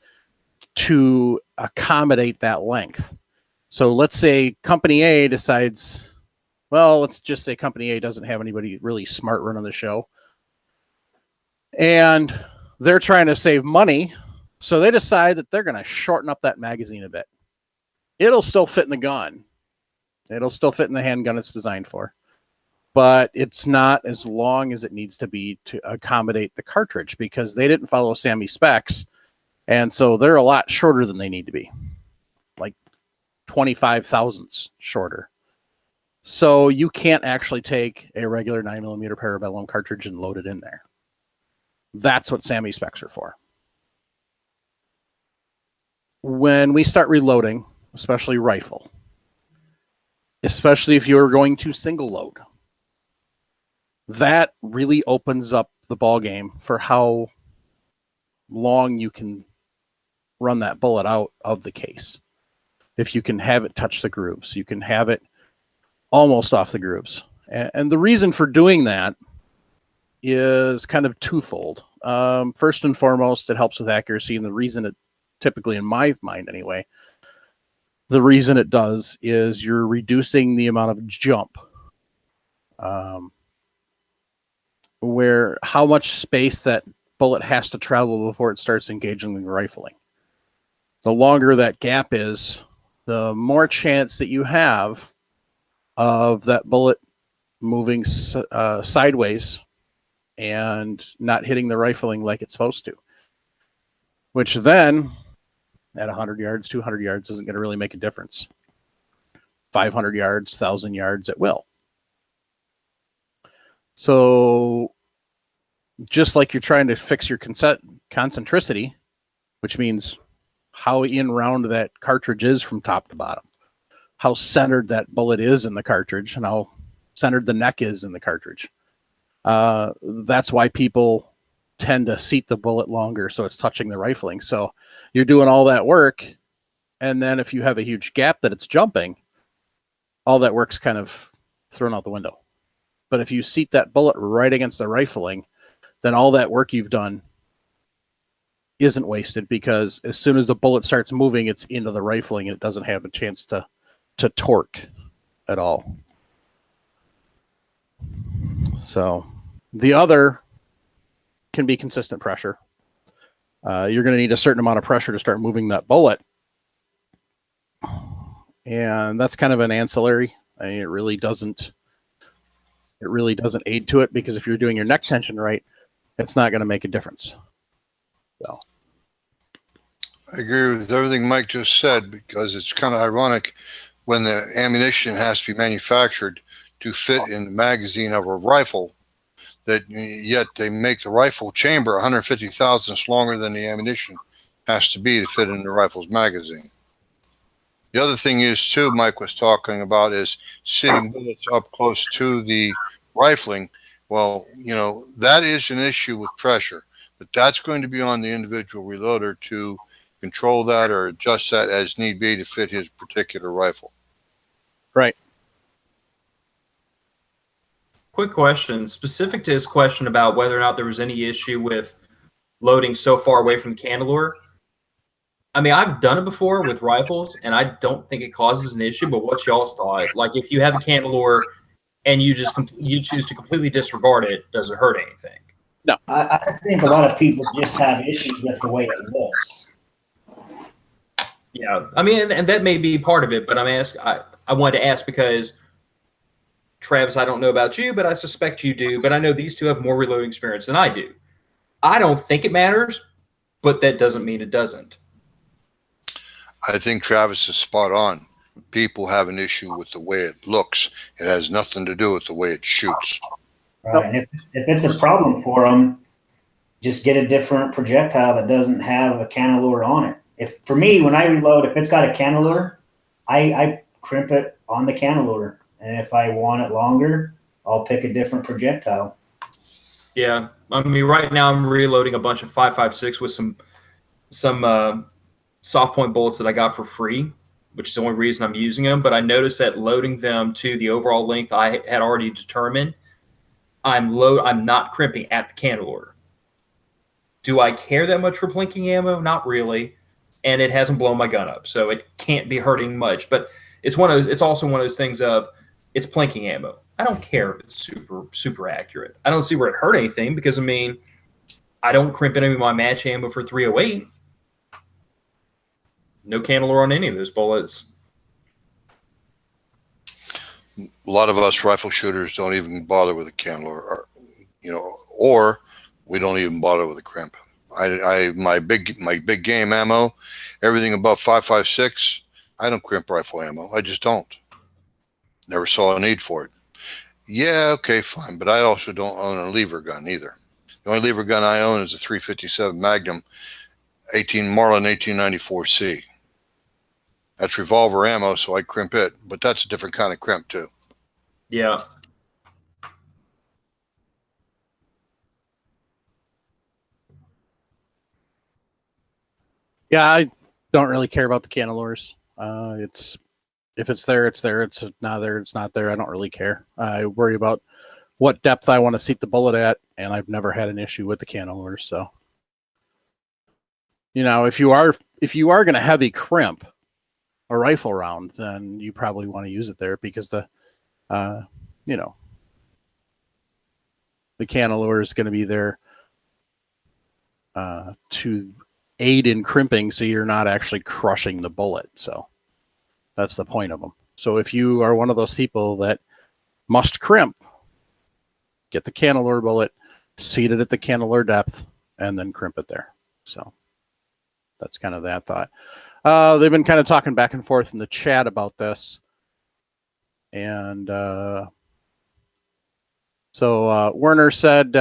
Speaker 1: to accommodate that length. So let's say Company A decides, well, let's just say Company A doesn't have anybody really smart running the show, and they're trying to save money, so they decide that they're going to shorten up that magazine a bit. It'll still fit in the gun. It'll still fit in the handgun it's designed for, but it's not as long as it needs to be to accommodate the cartridge because they didn't follow SAMI specs. And so they're a lot shorter than they need to be, like 25 thousandths shorter. So you can't actually take a regular 9mm Parabellum cartridge and load it in there. That's what SAMI specs are for. When we start reloading, especially rifle, especially if you're going to single load, that really opens up the ball game for how long you can run that bullet out of the case. If you can have it touch the grooves, you can have it almost off the grooves. And the reason for doing that is kind of twofold. First and foremost, it helps with accuracy, and the reason it typically, in my mind anyway, the reason it does is you're reducing the amount of jump. Where how much space that bullet has to travel before it starts engaging the rifling. The longer that gap is, the more chance that you have of that bullet moving sideways and not hitting the rifling like it's supposed to. Which then, at 100 yards, 200 yards, isn't going to really make a difference. 500 yards, 1,000 yards, it will. So just like you're trying to fix your concentricity, which means how in round that cartridge is from top to bottom, how centered that bullet is in the cartridge, and how centered the neck is in the cartridge. That's why people tend to seat the bullet longer so it's touching the rifling. So you're doing all that work, and then if you have a huge gap that it's jumping, all that work's kind of thrown out the window. But if you seat that bullet right against the rifling, then all that work you've done isn't wasted, because as soon as the bullet starts moving, it's into the rifling and it doesn't have a chance to torque at all. So the other can be consistent pressure. You're going to need a certain amount of pressure to start moving that bullet. And that's kind of an ancillary. I mean, it really doesn't aid to it, because if you're doing your neck tension right, it's not going to make a difference. So
Speaker 3: I agree with everything Mike just said, because it's kind of ironic when the ammunition has to be manufactured to fit in the magazine of a rifle, that yet they make the rifle chamber 150 thousandths longer than the ammunition has to be to fit in the rifle's magazine. The other thing is, too, Mike was talking about, is sitting bullets up close to the rifling. Well, you know, that is an issue with pressure, but that's going to be on the individual reloader to control that or adjust that as need be to fit his particular rifle.
Speaker 1: Right.
Speaker 4: Quick question, specific to his question about whether or not there was any issue with loading so far away from the cantilever. I mean, I've done it before with rifles, and I don't think it causes an issue. But what's y'all's thought? Like, if you have a cantilever and you choose to completely disregard it, does it hurt anything?
Speaker 2: No. I think a lot of people just have issues with the way it looks.
Speaker 4: Yeah, I mean, and that may be part of it. But I wanted to ask because Travis, I don't know about you, but I suspect you do. But I know these two have more reloading experience than I do. I don't think it matters, but that doesn't mean it doesn't.
Speaker 3: I think Travis is spot on. People have an issue with the way it looks. It has nothing to do with the way it shoots.
Speaker 2: Right. And if it's a problem for them, just get a different projectile that doesn't have a cantilever on it. For me, when I reload, if it's got a cantilever, I crimp it on the cantilever. And if I want it longer, I'll pick a different projectile.
Speaker 4: Yeah. I mean, right now I'm reloading a bunch of 5.56 with some soft point bullets that I got for free, which is the only reason I'm using them. But I noticed that loading them to the overall length I had already determined, I'm not crimping at the cantilever. Do I care that much for plinking ammo? Not really. And it hasn't blown my gun up, so it can't be hurting much. But it's also one of those things of it's plinking ammo. I don't care if it's super accurate. I don't see where it hurt anything because, I mean, I don't crimp any of my match ammo for 308. No cantilever on any of those bullets.
Speaker 3: A lot of us rifle shooters don't even bother with a cantilever, or we don't even bother with a crimp. My big game ammo, everything above 5.56, I don't crimp rifle ammo. I just don't. Never saw a need for it. Yeah, okay, fine, but I also don't own a lever gun either. The only lever gun I own is a 357 Magnum Marlin 1894C. That's revolver ammo, so I crimp it, but that's a different kind of crimp too.
Speaker 4: Yeah.
Speaker 1: Yeah, I don't really care about the cantilevers. If it's there, it's there. It's not there, it's not there. I don't really care. I worry about what depth I want to seat the bullet at, and I've never had an issue with the cantilevers. So, if you are going to heavy crimp a rifle round, then you probably want to use it there because the cantilever is going to be there to aid in crimping, so you're not actually crushing the bullet. So that's the point of them. So if you are one of those people that must crimp, get the cantilever bullet, seat it at the cantilever depth, and then crimp it there. So that's kind of that thought. They've been kind of talking back and forth in the chat about this. And so Werner said,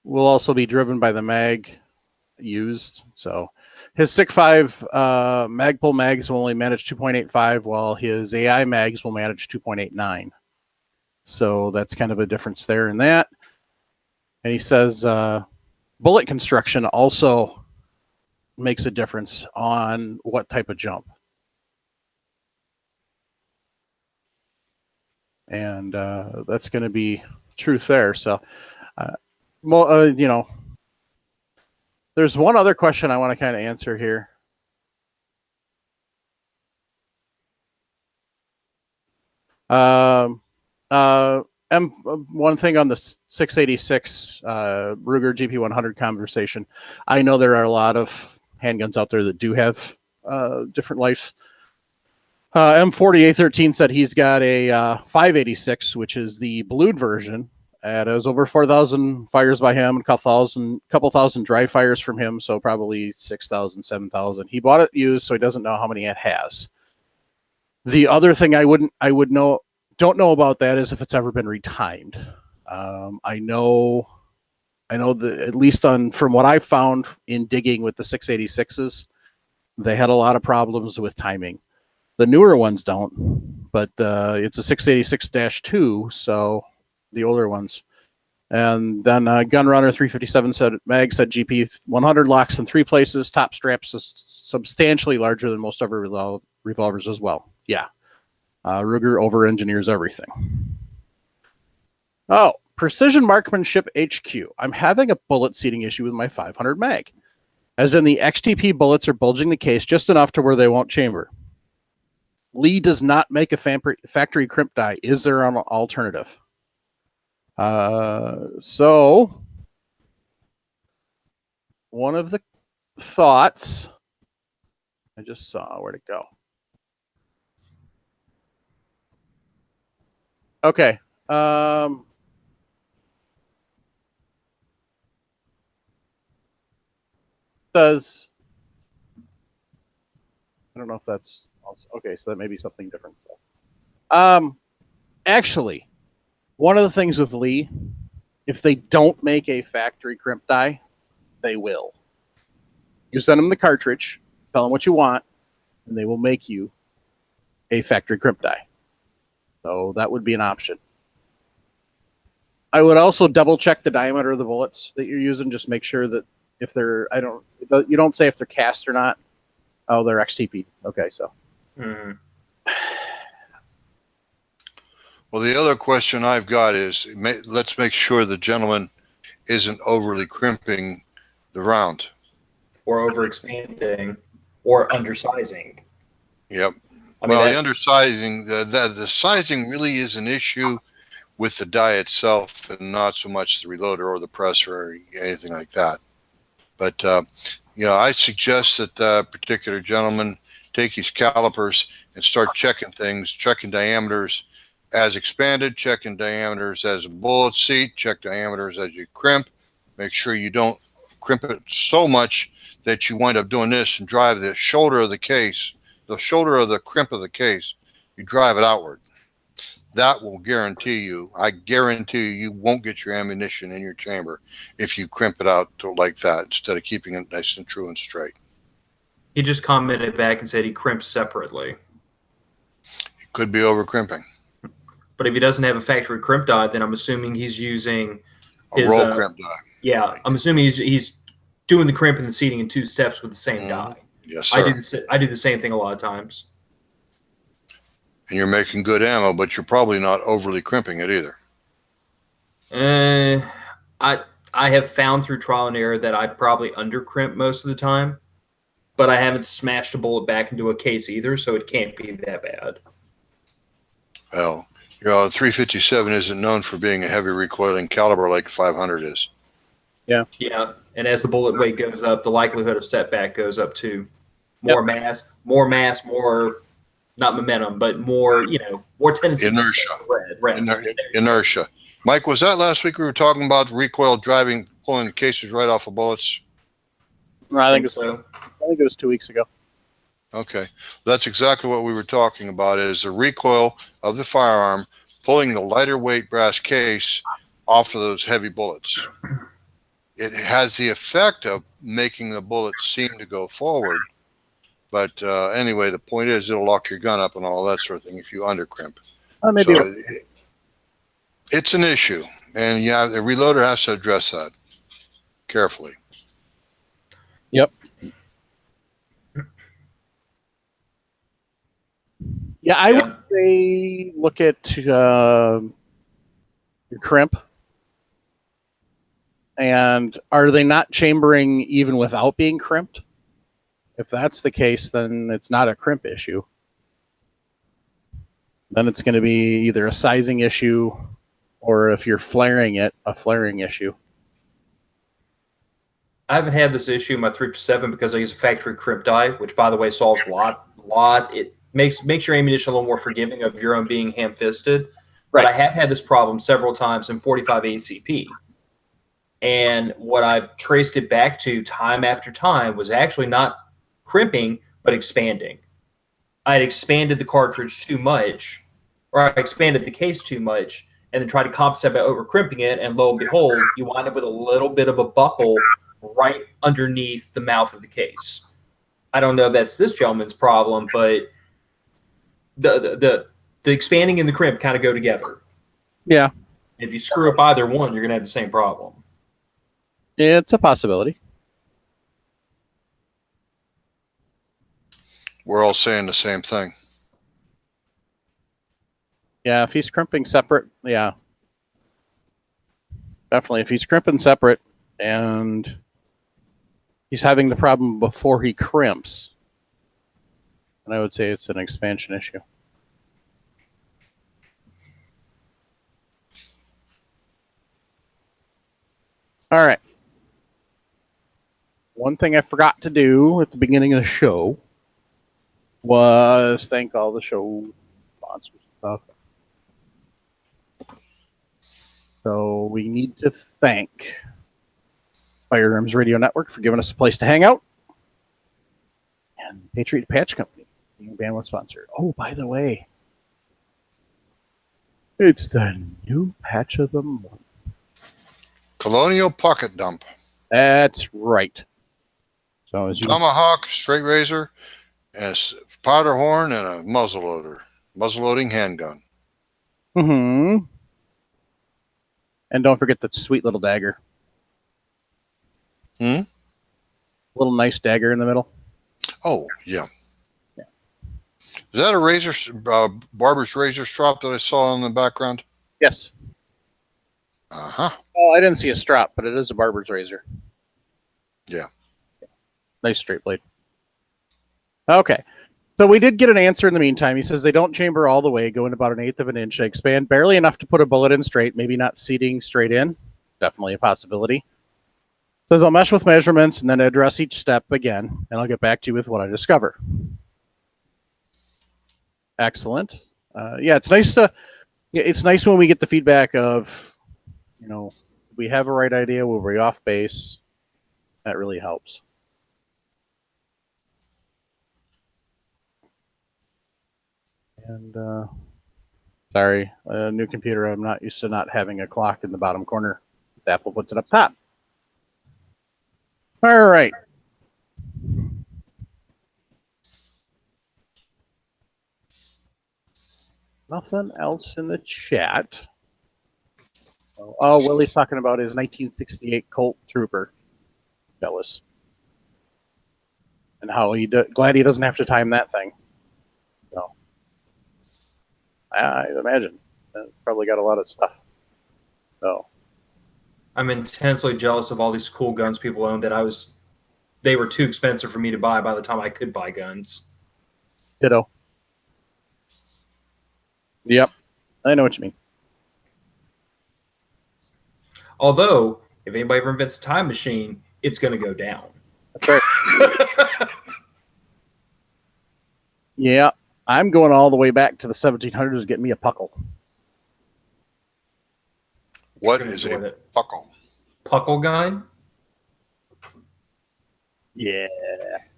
Speaker 1: will also be driven by the mag used. So his SIG-5 Magpul mags will only manage 2.85, while his AI mags will manage 2.89. So that's kind of a difference there in that. And he says bullet construction also makes a difference on what type of jump. And that's going to be truth there. So, there's one other question I want to kind of answer here. One thing on the 686 Ruger GP100 conversation. I know there are a lot of handguns out there that do have different life. M4813 said he's got a 586, which is the blued version. It was over 4,000 fires by him, a couple thousand dry fires from him, so probably 6,000, 7,000. He bought it used, so he doesn't know how many it has. The other thing don't know about that is if it's ever been retimed. I know that at least from what I found in digging with the 686s, they had a lot of problems with timing. The newer ones don't, but it's a 686-2, so the older ones And then Gunrunner 357 said Mag said GP 100 locks in 3 places. Top straps is substantially larger than most other revolvers as well. Yeah. Ruger over engineers everything. Oh, Precision Marksmanship HQ. I'm having a bullet seating issue with my 500 mag. As in the XTP bullets are bulging the case just enough to where they won't chamber. Lee does not make a factory crimp die. Is there an alternative? So one of the thoughts I just saw, where'd it go? Okay. I don't know if that's also, okay, so that may be something different. So. Actually, one of the things with Lee, if they don't make a factory crimp die, they will. You send them the cartridge, tell them what you want, and they will make you a factory crimp die. So that would be an option. I would also double check the diameter of the bullets that you're using. Just make sure that if they're, you don't say if they're cast or not. Oh, they're XTP. Okay, so.
Speaker 3: Well, the other question I've got is, let's make sure the gentleman isn't overly crimping the round.
Speaker 4: Or overexpanding, or undersizing.
Speaker 3: Yep.
Speaker 4: I mean,
Speaker 3: Well, the undersizing, the sizing really is an issue with the die itself and not so much the reloader or the presser or anything like that. But, I suggest that that particular gentleman take his calipers and start checking things, checking diameters as expanded, checking diameters as a bullet seat, check diameters as you crimp. Make sure you don't crimp it so much that you wind up doing this and drive the shoulder of the case, the shoulder of the crimp of the case, you drive it outward. That will guarantee you, I guarantee you won't get your ammunition in your chamber if you crimp it out like that instead of keeping it nice and true and straight.
Speaker 4: He just commented back and said he crimps separately.
Speaker 3: It could be over crimping.
Speaker 4: But if he doesn't have a factory crimp die, then I'm assuming he's using
Speaker 3: A roll crimp die.
Speaker 4: Yeah, I'm assuming he's doing the crimp and the seating in 2 steps with the same die.
Speaker 3: Yes, sir.
Speaker 4: I do the same thing a lot of times.
Speaker 3: And you're making good ammo, but you're probably not overly crimping it either.
Speaker 4: I have found through trial and error that I probably under crimp most of the time, but I haven't smashed a bullet back into a case either, so it can't be that bad.
Speaker 3: Well, the 357 isn't known for being a heavy recoiling caliber like the 500 is.
Speaker 4: Yeah, and as the bullet weight goes up, the likelihood of setback goes up too. More mass, more not momentum, but more, more tendency.
Speaker 3: Inertia.
Speaker 4: To
Speaker 3: Inertia. Mike, was that last week we were talking about recoil driving, pulling the cases right off of bullets?
Speaker 1: I think
Speaker 4: so.
Speaker 1: I think it was 2 weeks ago.
Speaker 3: Okay. That's exactly what we were talking about, is the recoil of the firearm pulling the lighter weight brass case off of those heavy bullets. It has the effect of making the bullet seem to go forward. But anyway, the point is it'll lock your gun up and all that sort of thing if you undercrimp.
Speaker 1: Maybe
Speaker 3: So it's an issue. And yeah, the reloader has to address that carefully.
Speaker 1: Yep. Yeah, I would say look at your crimp. And are they not chambering even without being crimped? If that's the case, then it's not a crimp issue. Then it's going to be either a sizing issue, or if you're flaring it, a flaring issue.
Speaker 4: I haven't had this issue in my 357 because I use a factory crimp die, which, by the way, solves a lot. It makes your ammunition a little more forgiving of your own being ham-fisted. But
Speaker 1: Right.
Speaker 4: I have had this problem several times in 45 ACP. And what I've traced it back to time after time was actually not crimping, but expanding. I had expanded the cartridge too much, or I expanded the case too much, and then tried to compensate by over crimping it, and lo and behold, you wind up with a little bit of a buckle right underneath the mouth of the case. I don't know if that's this gentleman's problem, but the expanding and the crimp kind of go together.
Speaker 1: Yeah.
Speaker 4: If you screw up either one, you're gonna have the same problem.
Speaker 1: It's a possibility.
Speaker 3: We're all saying the same thing.
Speaker 1: Yeah, if he's crimping separate, yeah. Definitely. If he's crimping separate and he's having the problem before he crimps, then I would say it's an expansion issue. All right. One thing I forgot to do at the beginning of the show was thank all the show sponsors and stuff. So we need to thank Firearms Radio Network for giving us a place to hang out, and Patriot Patch Company being a bandwidth sponsor. Oh, by the way, it's the new patch of the month.
Speaker 3: Colonial Pocket Dump.
Speaker 1: That's right. So as you
Speaker 3: Tomahawk, straight razor, and a powder horn and a muzzle loader. Muzzle loading handgun.
Speaker 1: Mm-hmm. And don't forget the sweet little dagger. Little nice dagger in the middle.
Speaker 3: Oh, yeah.
Speaker 1: Yeah.
Speaker 3: Is that a razor, barber's razor strap that I saw in the background?
Speaker 1: Yes.
Speaker 3: Uh-huh.
Speaker 1: Well, I didn't see a strap, but it is a barber's razor.
Speaker 3: Yeah.
Speaker 1: Nice straight blade. Okay. So we did get an answer in the meantime. He says they don't chamber all the way, go in about 1/8 of an inch. They expand barely enough to put a bullet in straight, maybe not seating straight in. Definitely a possibility. Says I'll mesh with measurements and then address each step again, and I'll get back to you with what I discover. Excellent. Yeah, it's nice to. It's nice when we get the feedback of, you know, we have a right idea, we'll be off base. That really helps. And sorry, new computer. I'm not used to not having a clock in the bottom corner. Apple puts it up top. All right. Nothing else in the chat. Oh, Willie's talking about his 1968 Colt Trooper. Jealous. And how glad he doesn't have to time that thing. So, I imagine. Probably got a lot of stuff. So.
Speaker 4: I'm intensely jealous of all these cool guns people own that they were too expensive for me to buy by the time I could buy guns.
Speaker 1: Ditto. Yep. I know what you mean.
Speaker 4: Although, if anybody ever invents a time machine, it's going to go down.
Speaker 1: That's right. Yeah. I'm going all the way back to the 1700s to get me a puckle.
Speaker 3: What
Speaker 4: Gonna
Speaker 3: is
Speaker 4: enjoy
Speaker 3: a
Speaker 4: it.
Speaker 3: puckle?
Speaker 4: Puckle gun?
Speaker 1: Yeah.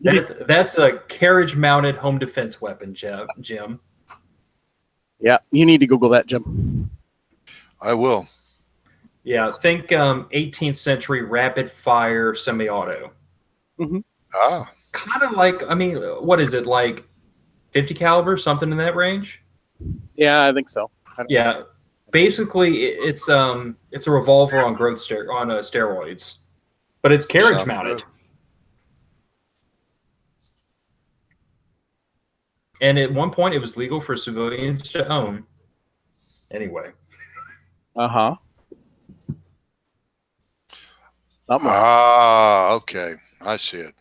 Speaker 4: That's a carriage-mounted home defense weapon, Jim.
Speaker 1: Yeah. You need to Google that, Jim.
Speaker 3: I will.
Speaker 4: Yeah, think 18th century rapid-fire semi-auto.
Speaker 3: Ah,
Speaker 4: Kind of like, I mean, what is it, like 50 caliber, something in that range?
Speaker 1: Yeah, I think so.
Speaker 4: Yeah, basically, it's a revolver on steroids, but it's carriage
Speaker 3: sounds
Speaker 4: mounted.
Speaker 3: good.
Speaker 4: And at one point, it was legal for civilians to own. Anyway,
Speaker 1: Uh-huh. Not more.
Speaker 3: Ah, okay. I see it.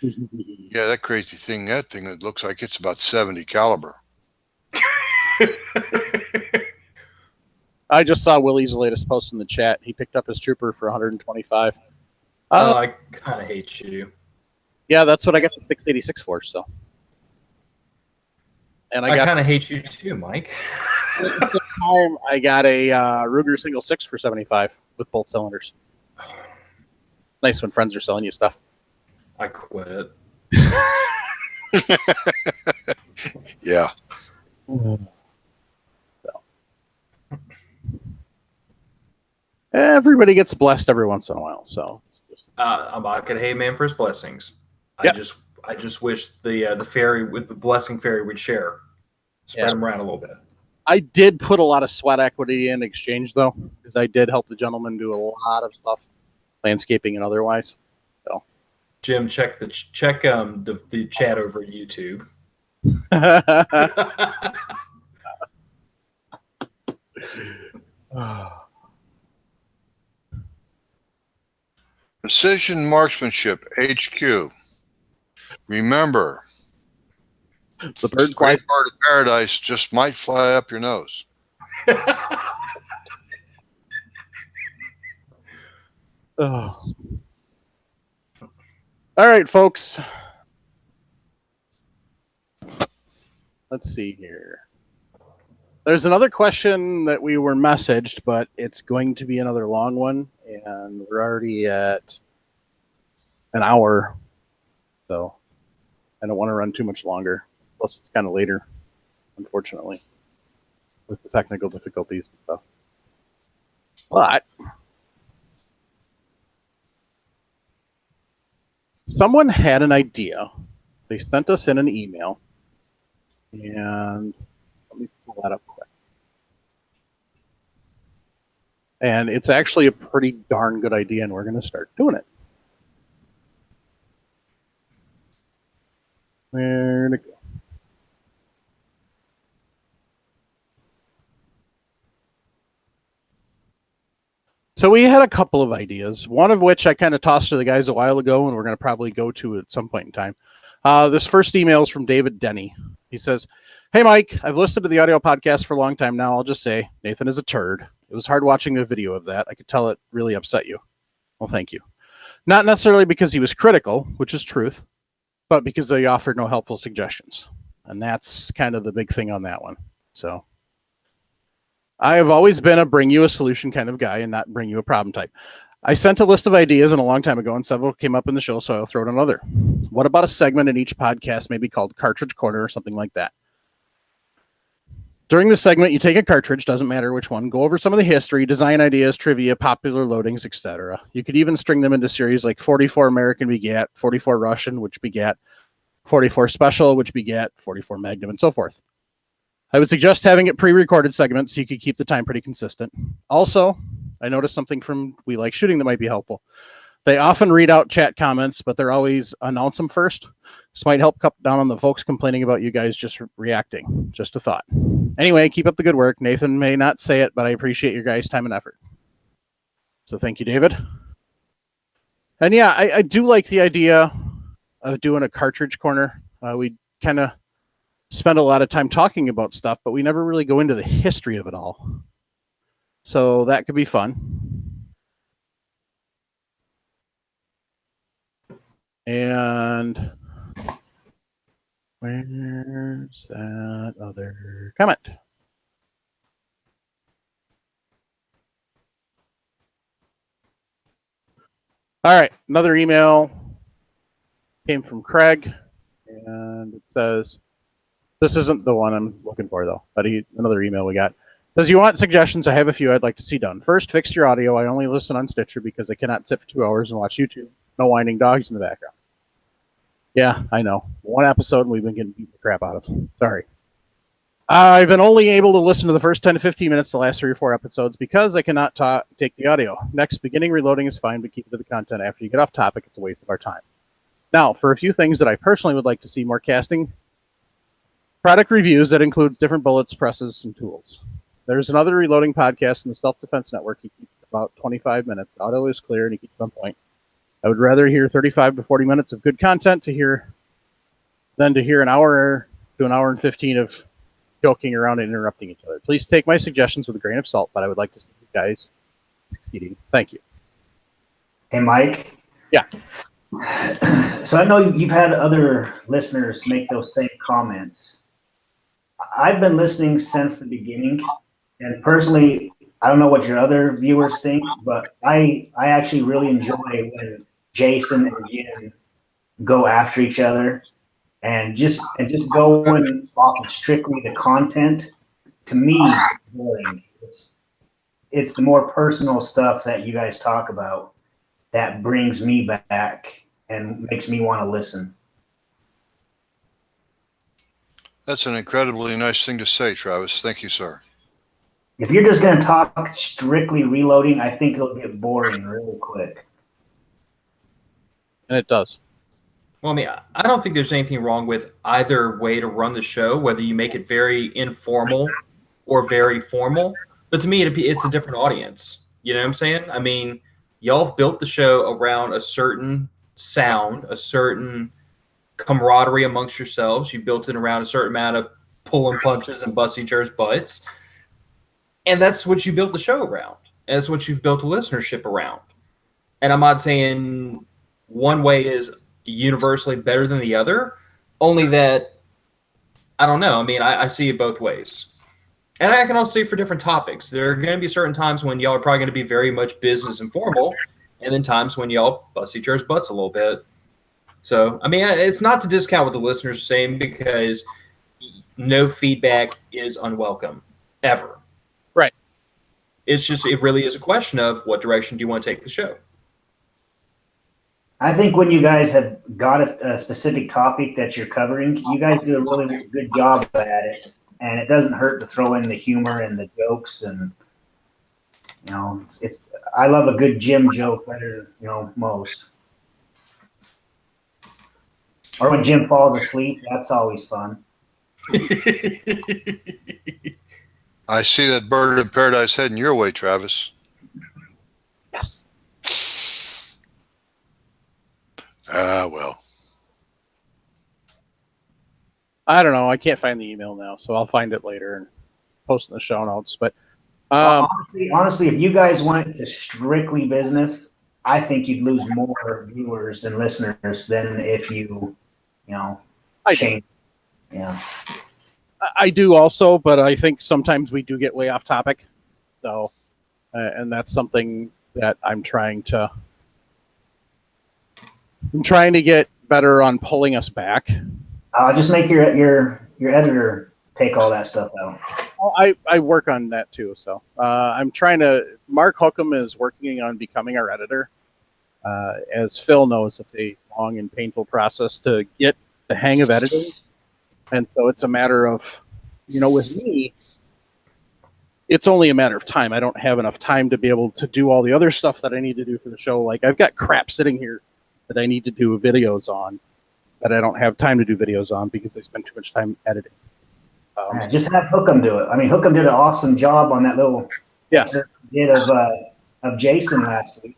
Speaker 3: Yeah, that crazy thing, it looks like it's about 70 caliber.
Speaker 1: I just saw Willie's latest post in the chat. He picked up his trooper for 125.
Speaker 4: I kind of hate you.
Speaker 1: Yeah, that's what I got the 686 for. So, and
Speaker 4: I kind of hate you too, Mike.
Speaker 1: I got a Ruger single 6 for 75 with both cylinders. Nice when friends are selling you stuff.
Speaker 4: I quit.
Speaker 3: Yeah.
Speaker 1: So. Everybody gets blessed every once in a while. So it's just...
Speaker 4: I'm not gonna hate man for his blessings.
Speaker 1: Yep.
Speaker 4: I just wish the fairy with the blessing fairy would share, spread them around a little bit.
Speaker 1: I did put a lot of sweat equity in exchange, though, because I did help the gentleman do a lot of stuff, landscaping and otherwise.
Speaker 4: Jim, check the chat over YouTube.
Speaker 3: Precision Marksmanship HQ. Remember,
Speaker 1: The bird
Speaker 3: great
Speaker 1: flies.
Speaker 3: bird of paradise just might fly up your nose.
Speaker 1: Oh. All right, folks. Let's see here. There's another question that we were messaged, but it's going to be another long one, and we're already at an hour, so I don't want to run too much longer. Plus, it's kind of later, unfortunately, with the technical difficulties and stuff. But someone had an idea. They sent us in an email, and let me pull that up quick. And it's actually a pretty darn good idea, and we're going to start doing it. Where to go? So we had a couple of ideas, one of which I kind of tossed to the guys a while ago, and we're going to probably go to at some point in time. This first email is from David Denny. He says, "Hey, Mike, I've listened to the audio podcast for a long time now. I'll just say Nathan is a turd. It was hard watching the video of that. I could tell it really upset you." Well, thank you. Not necessarily because he was critical, which is truth, but because they offered no helpful suggestions. And that's kind of the big thing on that one. So I have always been a bring you a solution kind of guy and not bring you a problem type. I sent a list of ideas in a long time ago, and several came up in the show, so I'll throw out another. What about a segment in each podcast, maybe called Cartridge Corner or something like that? During the segment, you take a cartridge, doesn't matter which one, go over some of the history, design ideas, trivia, popular loadings, etc. You could even string them into series like 44 American begat, 44 Russian, which begat, 44 Special, which begat, 44 Magnum, and so forth. I would suggest having it pre-recorded segments so you could keep the time pretty consistent. Also, I noticed something from We Like Shooting that might be helpful. They often read out chat comments, but they're always announce them first. This might help cut down on the folks complaining about you guys just reacting. Just a thought. Anyway, keep up the good work. Nathan may not say it, but I appreciate your guys' time and effort. So thank you, David. And yeah, I do like the idea of doing a cartridge corner. We kind of spend a lot of time talking about stuff, but we never really go into the history of it all. So that could be fun. And where's that other comment? All right, another email came from Craig, and it says, this isn't the one I'm looking for, though, but another email we got. Does you want suggestions? I have a few I'd like to see done. First, fix your audio. I only listen on Stitcher because I cannot sit for 2 hours and watch YouTube. No whining dogs in the background. Yeah, I know. One episode and we've been getting beat the crap out of. Sorry. I've been only able to listen to the first 10 to 15 minutes the last 3 or 4 episodes because I cannot take the audio. Next, beginning reloading is fine, but keep it to the content. After you get off topic, it's a waste of our time. Now, for a few things that I personally would like to see more casting, product reviews that includes different bullets, presses, and tools. There's another reloading podcast in the Self-Defense Network. He keeps about 25 minutes. Audio is clear, and he keeps on point. I would rather hear 35 to 40 minutes of good content than to hear an hour to an hour and 15 of joking around and interrupting each other. Please take my suggestions with a grain of salt, but I would like to see you guys succeeding. Thank you.
Speaker 2: Hey, Mike.
Speaker 1: Yeah.
Speaker 2: So I know you've had other listeners make those same comments. I've been listening since the beginning, and personally, I don't know what your other viewers think, but I actually really enjoy when Jason and Jim go after each other and just going off of strictly the content. To me, boring. It's the more personal stuff that you guys talk about that brings me back and makes me want to listen.
Speaker 3: That's an incredibly nice thing to say, Travis. Thank you, sir.
Speaker 2: If you're just going to talk strictly reloading, I think it'll get boring real quick.
Speaker 1: And it does.
Speaker 4: Well, I mean, I don't think there's anything wrong with either way to run the show, whether you make it very informal or very formal. But to me, it's a different audience. You know what I'm saying? I mean, y'all have built the show around a certain sound, a certain camaraderie amongst yourselves. You built it around a certain amount of pulling punches and busting each other's butts. And that's what you built the show around. And that's what you've built a listenership around. And I'm not saying one way is universally better than the other, only that, I don't know. I mean, I see it both ways. And I can also say for different topics. There are going to be certain times when y'all are probably going to be very much business and formal, and then times when y'all bust each other's butts a little bit. So, I mean, it's not to discount what the listeners are saying, because no feedback is unwelcome, ever.
Speaker 1: Right.
Speaker 4: It's just, it really is a question of what direction do you want to take the show?
Speaker 2: I think when you guys have got a specific topic that you're covering, you guys do a really good job at it. And it doesn't hurt to throw in the humor and the jokes. And, you know, I love a good gym joke better, you know, most. Or when Jim falls asleep, that's always fun.
Speaker 3: I see that bird of paradise heading your way, Travis.
Speaker 1: Yes.
Speaker 3: Well.
Speaker 1: I don't know. I can't find the email now, so I'll find it later and post in the show notes. But
Speaker 2: honestly, if you guys went to strictly business, I think you'd lose more viewers and listeners than if you know, change. Yeah.
Speaker 1: I do also, but I think sometimes we do get way off topic. So, and that's something that I'm trying to get better on pulling us back.
Speaker 2: Just make your editor take all that stuff out.
Speaker 1: I work on that too. So I'm trying to. Mark Hookham is working on becoming our editor. As Phil knows, it's a long and painful process to get the hang of editing, and so it's a matter of, you know, with me, it's only a matter of time. I don't have enough time to be able to do all the other stuff that I need to do for the show. Like, I've got crap sitting here that I need to do videos on that I don't have time to do videos on because I spend too much time editing.
Speaker 2: Just have Hookham do it. I mean, Hookham did an awesome job on that little bit of Jason last week.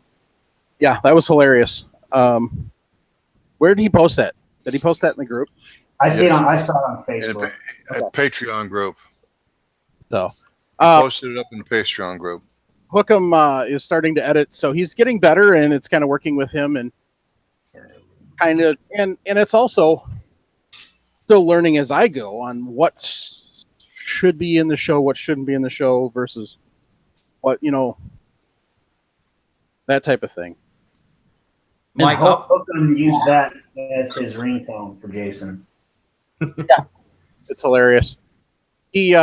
Speaker 1: Yeah, that was hilarious. Where did he post that? Did he post that in the group?
Speaker 2: I saw it on Facebook.
Speaker 3: At Patreon group.
Speaker 1: So
Speaker 3: Posted it up in the Patreon group.
Speaker 1: Hookham is starting to edit, so he's getting better, and it's kind of working with him, and kind of, and it's also still learning as I go on what should be in the show, what shouldn't be in the show, versus what, you know, that type of thing.
Speaker 4: Mike,
Speaker 2: Hookham used that as his ringtone for Jason.
Speaker 1: Yeah, it's hilarious. He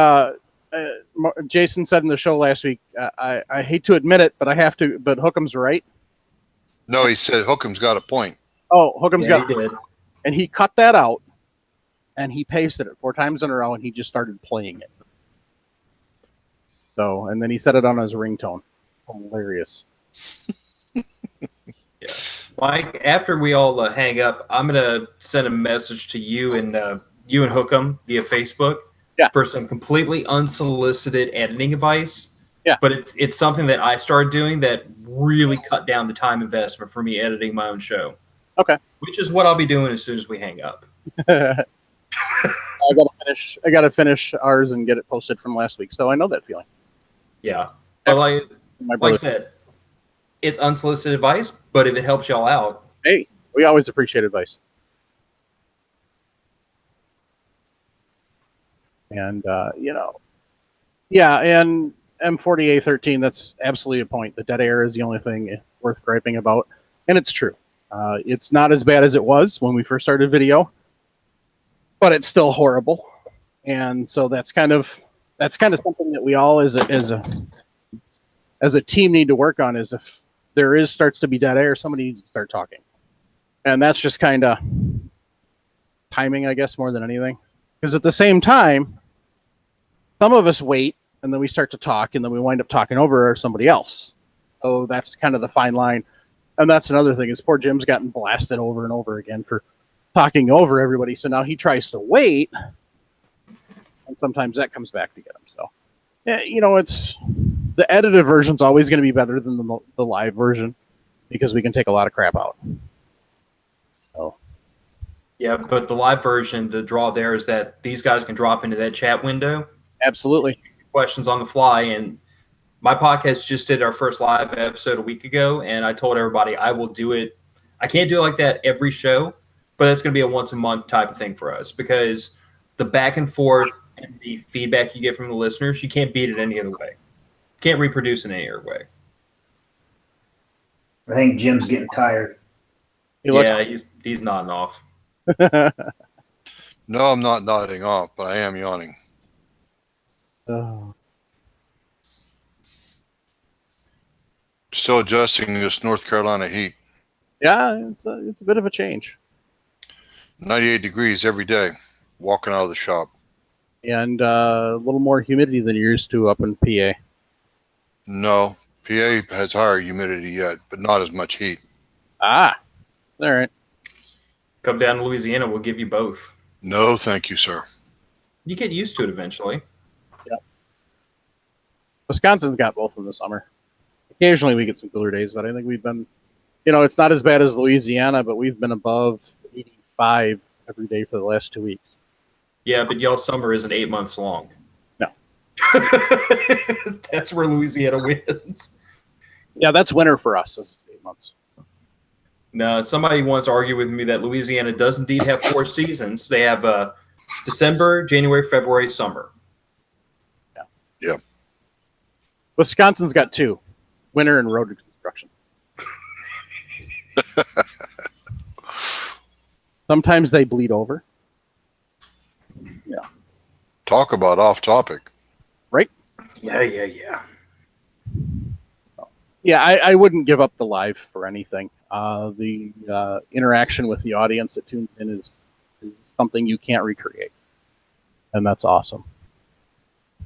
Speaker 1: Jason said in the show last week, I hate to admit it, but I have to, but Hookham's right.
Speaker 3: No, he said Hookham's got a point.
Speaker 1: Oh, Hookham's
Speaker 4: yeah,
Speaker 1: got
Speaker 4: he did.
Speaker 1: And he cut that out and he pasted it 4 times in a row and he just started playing it. So, and then he set it on his ringtone. Hilarious.
Speaker 4: Yeah. Mike, after we all hang up, I'm going to send a message to you and Hookham via Facebook for some completely unsolicited editing advice.
Speaker 1: Yeah.
Speaker 4: But it's something that I started doing that really cut down the time investment for me editing my own show.
Speaker 1: Okay.
Speaker 4: Which is what I'll be doing as soon as we hang up.
Speaker 1: I gotta finish ours and get it posted from last week. So I know that feeling.
Speaker 4: Yeah. But
Speaker 1: My
Speaker 4: like
Speaker 1: brother.
Speaker 4: I said, it's unsolicited advice, but if it helps y'all out,
Speaker 1: Hey, we always appreciate advice. And, you know, yeah, and M40A13, that's absolutely a point. The dead air is the only thing worth griping about. And it's true. It's not as bad as it was when we first started video, but it's still horrible. And so that's kind of something that we all as a team need to work on, is if there starts to be dead air, somebody needs to start talking. And that's just kind of timing, I guess, more than anything. Because at the same time, some of us wait and then we start to talk and then we wind up talking over somebody else. So that's kind of the fine line. And that's another thing is poor Jim's gotten blasted over and over again for talking over everybody. So now he tries to wait, and sometimes that comes back to get him. So, yeah, it's the edited version's always going to be better than the live version because we can take a lot of crap out. So,
Speaker 4: Yeah, but the live version, the draw there is that these guys can drop into that chat window,
Speaker 1: absolutely.
Speaker 4: questions on the fly. And my podcast just did our first live episode a week ago, and I told everybody I will do it. I can't do it like that every show, but it's going to be a once a month type of thing for us because the back and forth and the feedback you get from the listeners, you can't beat it any other way. Can't reproduce in any other way.
Speaker 2: I think Jim's getting tired.
Speaker 4: He's nodding off.
Speaker 3: No, I'm not nodding off, but I am yawning.
Speaker 1: Oh.
Speaker 3: Still adjusting to this North Carolina heat.
Speaker 1: Yeah, it's a bit of a change.
Speaker 3: 98 degrees every day, walking out of the shop.
Speaker 1: And a little more humidity than you're used to up in PA.
Speaker 3: No, PA has higher humidity yet, but not as much heat.
Speaker 1: Ah, all right.
Speaker 4: Come down to Louisiana, we'll give you both.
Speaker 3: No, thank you, sir.
Speaker 4: You get used to it eventually.
Speaker 1: Yep. Wisconsin's got both in the summer. Occasionally we get some cooler days, but I think we've been, it's not as bad as Louisiana, but we've been above 85 every day for the last 2 weeks.
Speaker 4: Yeah, but y'all summer isn't 8 months long.
Speaker 1: No.
Speaker 4: That's where Louisiana wins.
Speaker 1: Yeah, that's winter for us. Is 8 months.
Speaker 4: No, somebody once argued with me that Louisiana does indeed have 4 seasons. They have December, January, February, summer.
Speaker 3: Yeah.
Speaker 1: Wisconsin's got 2, winter and road construction. Sometimes they bleed over. Yeah.
Speaker 3: Talk about off topic.
Speaker 1: Right?
Speaker 4: Yeah.
Speaker 1: Yeah, I wouldn't give up the live for anything. The interaction with the audience that tunes in is something you can't recreate. And that's awesome.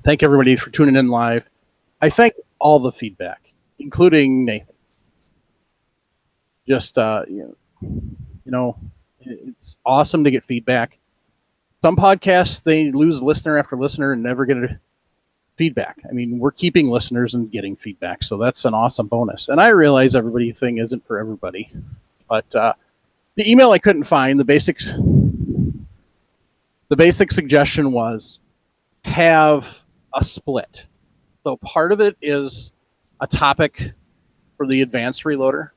Speaker 1: Thank everybody for tuning in live. I thank all the feedback, including Nathan's. Just, it's awesome to get feedback. Some podcasts, they lose listener after listener and never get feedback. I mean, we're keeping listeners and getting feedback, so that's an awesome bonus. And I realize everybody thing isn't for everybody, but the email I couldn't find, the basic suggestion was have a split. So part of it is a topic for the advanced reloader,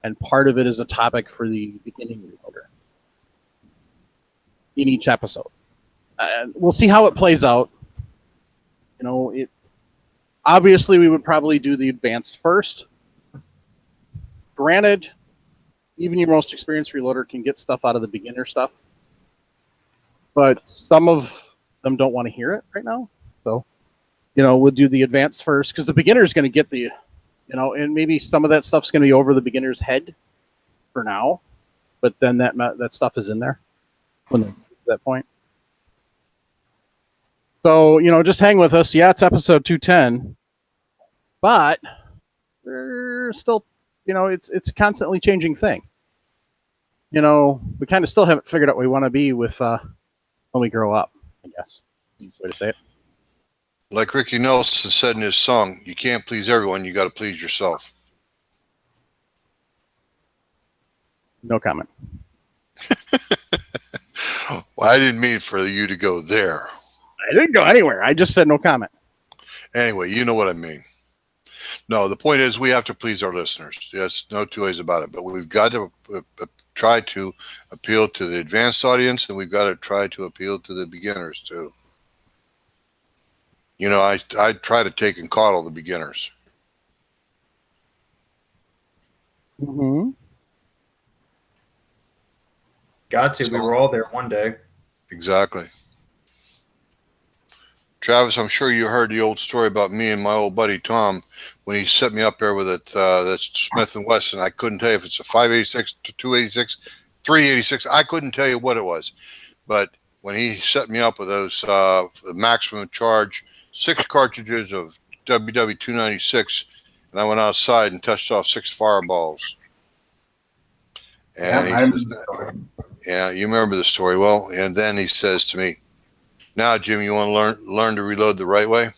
Speaker 1: and part of it is a topic for the beginning reloader in each episode. We'll see how it plays out. Obviously we would probably do the advanced first. Granted, even your most experienced reloader can get stuff out of the beginner stuff, but some of them don't want to hear it right now. So, we'll do the advanced first because the beginner is going to get the, and maybe some of that stuff's going to be over the beginner's head for now, but then that stuff is in there when they get to that point. So, just hang with us. Yeah, it's episode 210, but we're still, it's a constantly changing thing. We kind of still haven't figured out what we want to be with when we grow up, I guess. Easiest way to say it.
Speaker 3: Like Ricky Nelson said in his song, you can't please everyone, you got to please yourself.
Speaker 1: No comment.
Speaker 3: Well, I didn't mean for you to go there.
Speaker 1: I didn't go anywhere. I just said no comment.
Speaker 3: Anyway, you know what I mean. No, the point is we have to please our listeners. Yes, no two ways about it. But we've got to try to appeal to the advanced audience, and we've got to try to appeal to the beginners too. I try to take and coddle the beginners.
Speaker 1: Mm-hmm.
Speaker 4: Got to. We were all there one day.
Speaker 3: Exactly. Travis, I'm sure you heard the old story about me and my old buddy Tom when he set me up there with that Smith & Wesson. I couldn't tell you if it's a 586, 286, 386. I couldn't tell you what it was. But when he set me up with those the maximum charge, 6 cartridges of WW296, and I went outside and touched off 6 fireballs. And
Speaker 2: Yeah, I remember the story.
Speaker 3: yeah, you remember the story well. And then he says to me, "Now, Jim, you want to learn to reload the right way?"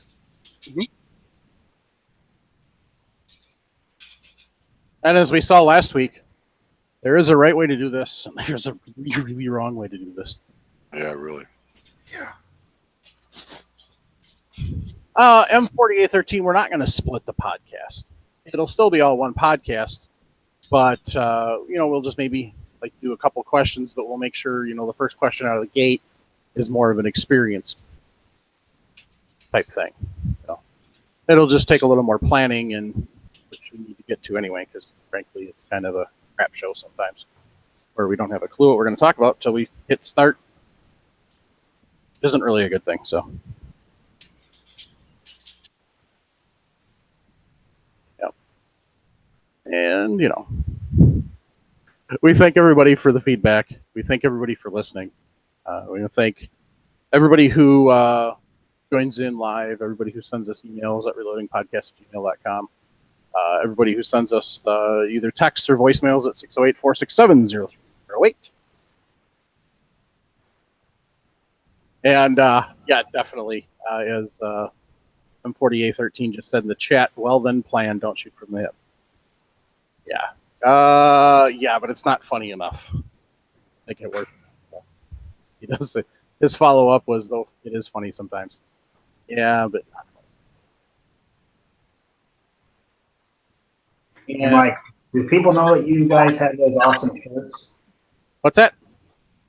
Speaker 1: And as we saw last week, there is a right way to do this, and there's a really, really wrong way to do this.
Speaker 3: Yeah, really.
Speaker 1: M4813, we're not going to split the podcast. It'll still be all one podcast, but we'll just maybe like do a couple questions, but we'll make sure the first question out of the gate is more of an experienced type thing. So it'll just take a little more planning, and which we need to get to anyway, because frankly, it's kind of a crap show sometimes, where we don't have a clue what we're going to talk about until we hit start. Isn't really a good thing. So. And, we thank everybody for the feedback. We thank everybody for listening. We want to thank everybody who joins in live, everybody who sends us emails at reloadingpodcast@gmail.com, everybody who sends us either texts or voicemails at 608-467-0308. And, definitely, as M4813 just said in the chat, well then plan, don't shoot from the hip. Yeah, but it's not funny enough. Make it work. He does it. His follow-up was, though, it is funny sometimes. Yeah, but not funny.
Speaker 2: And Mike, do people know that you guys have those awesome shirts?
Speaker 1: What's that?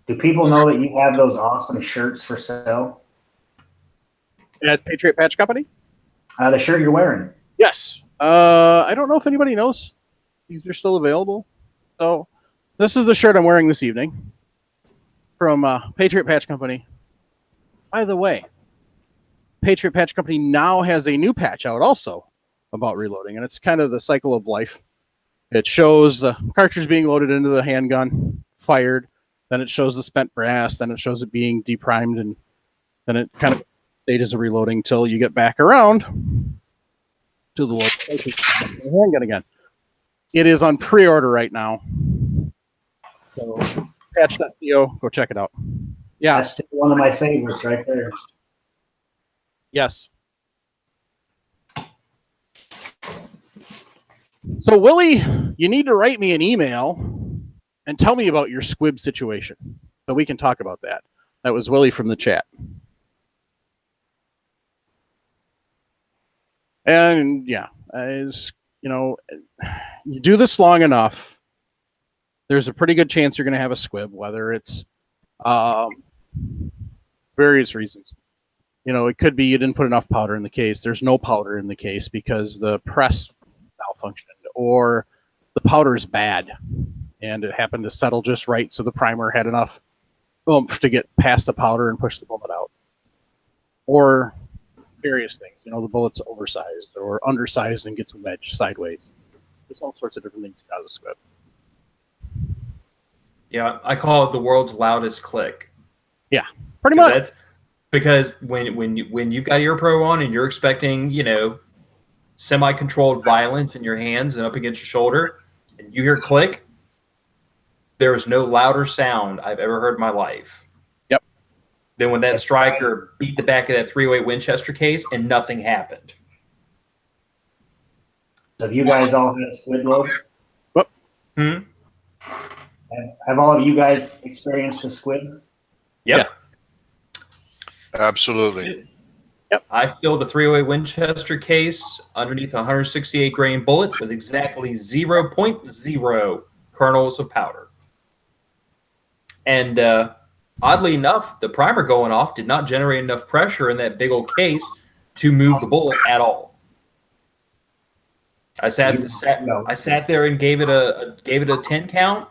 Speaker 2: Do people know that you have those awesome shirts for sale?
Speaker 1: At Patriot Patch Company?
Speaker 2: The shirt you're wearing.
Speaker 1: Yes. I don't know if anybody knows. These are still available. So this is the shirt I'm wearing this evening from Patriot Patch Company. By the way, Patriot Patch Company now has a new patch out also about reloading, and it's kind of the cycle of life. It shows the cartridge being loaded into the handgun, fired, then it shows the spent brass, then it shows it being deprimed, and then it kind of stages of reloading till you get back around to the handgun again. It is on pre-order right now. So patch.co, go check it out. Yeah.
Speaker 2: That's still one of my favorites right there.
Speaker 1: Yes. So Willie, you need to write me an email and tell me about your squib situation so we can talk about that. That was Willie from the chat. And yeah, as you do this long enough, there's a pretty good chance you're going to have a squib, whether it's various reasons. It could be you didn't put enough powder in the case. There's no powder in the case because the press malfunctioned, or the powder is bad and it happened to settle just right, so the primer had enough oomph to get past the powder and push the bullet out. Or various things. The bullet's oversized or undersized and gets wedged sideways. There's all sorts of different things that cause a squib.
Speaker 4: Yeah, I call it the world's loudest click.
Speaker 1: Yeah, pretty much.
Speaker 4: Because when you've got Ear Pro on and you're expecting, semi-controlled violence in your hands and up against your shoulder, and you hear click, there is no louder sound I've ever heard in my life. Then when that striker beat the back of that 308 Winchester case and nothing happened.
Speaker 2: So have you guys all had a squid load?
Speaker 1: What?
Speaker 2: Have all of you guys experienced a squid?
Speaker 4: Yep.
Speaker 3: Yeah. Absolutely.
Speaker 1: Yep.
Speaker 4: I filled a 308 Winchester case underneath a 168 grain bullet with exactly 0.0 kernels of powder. And oddly enough, the primer going off did not generate enough pressure in that big old case to move the bullet at all. I sat there and gave it a 10 count,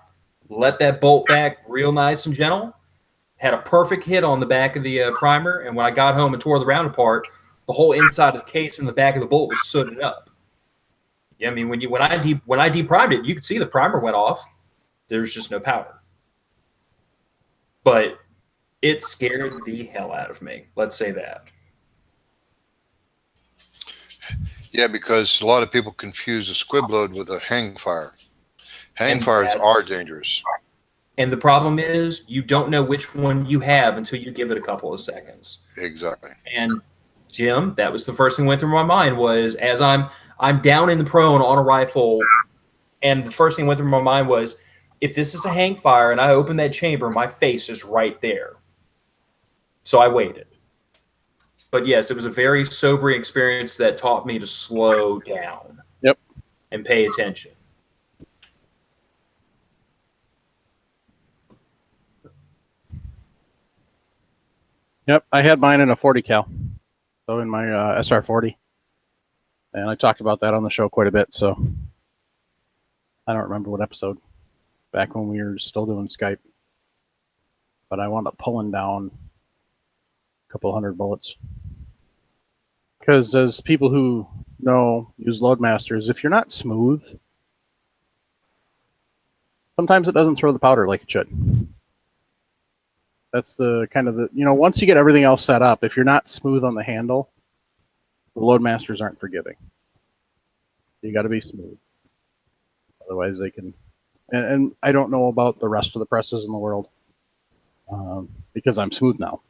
Speaker 4: let that bolt back real nice and gentle, had a perfect hit on the back of the primer, and when I got home and tore the round apart, the whole inside of the case and the back of the bullet was sooted up. Yeah, I mean, when I deprimed it, you could see the primer went off. There's just no powder. But It scared the hell out of me. Let's say that.
Speaker 3: Yeah, because a lot of people confuse a squib load with a hang fire. Hang
Speaker 4: And
Speaker 3: fires
Speaker 4: that's-
Speaker 3: are dangerous.
Speaker 4: And the problem is you don't know which one you have until you give it a couple of seconds.
Speaker 3: Exactly.
Speaker 4: And Jim, that was the first thing that went through my mind was as I'm down in the prone on a rifle, and the first thing that went through my mind was, if this is a hang fire and I open that chamber, my face is right there. So I waited. But yes, it was a very sobering experience that taught me to slow down.
Speaker 1: Yep.
Speaker 4: And pay attention.
Speaker 1: Yep, I had mine in a 40 cal, so in my SR40, and I talked about that on the show quite a bit. So I don't remember what episode, back when we were still doing Skype, but I wound up pulling down a couple hundred bullets. Because as people who know use Loadmasters, if you're not smooth, sometimes it doesn't throw the powder like it should. That's the kind of once you get everything else set up, if you're not smooth on the handle, the Loadmasters aren't forgiving. You got to be smooth. Otherwise they can, and I don't know about the rest of the presses in the world, because I'm smooth now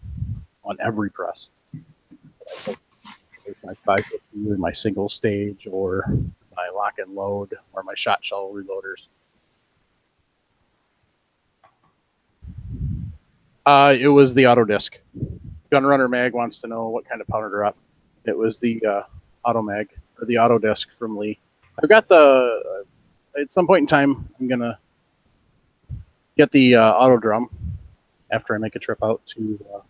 Speaker 1: on every press. My 550 or my single stage or my lock and load or my shot shell reloaders. It was the auto disc. Gunrunner Mag wants to know what kind of powder drop. It was the auto mag or the auto disc from Lee. I've got the. At some point in time, I'm gonna get the auto drum after I make a trip out to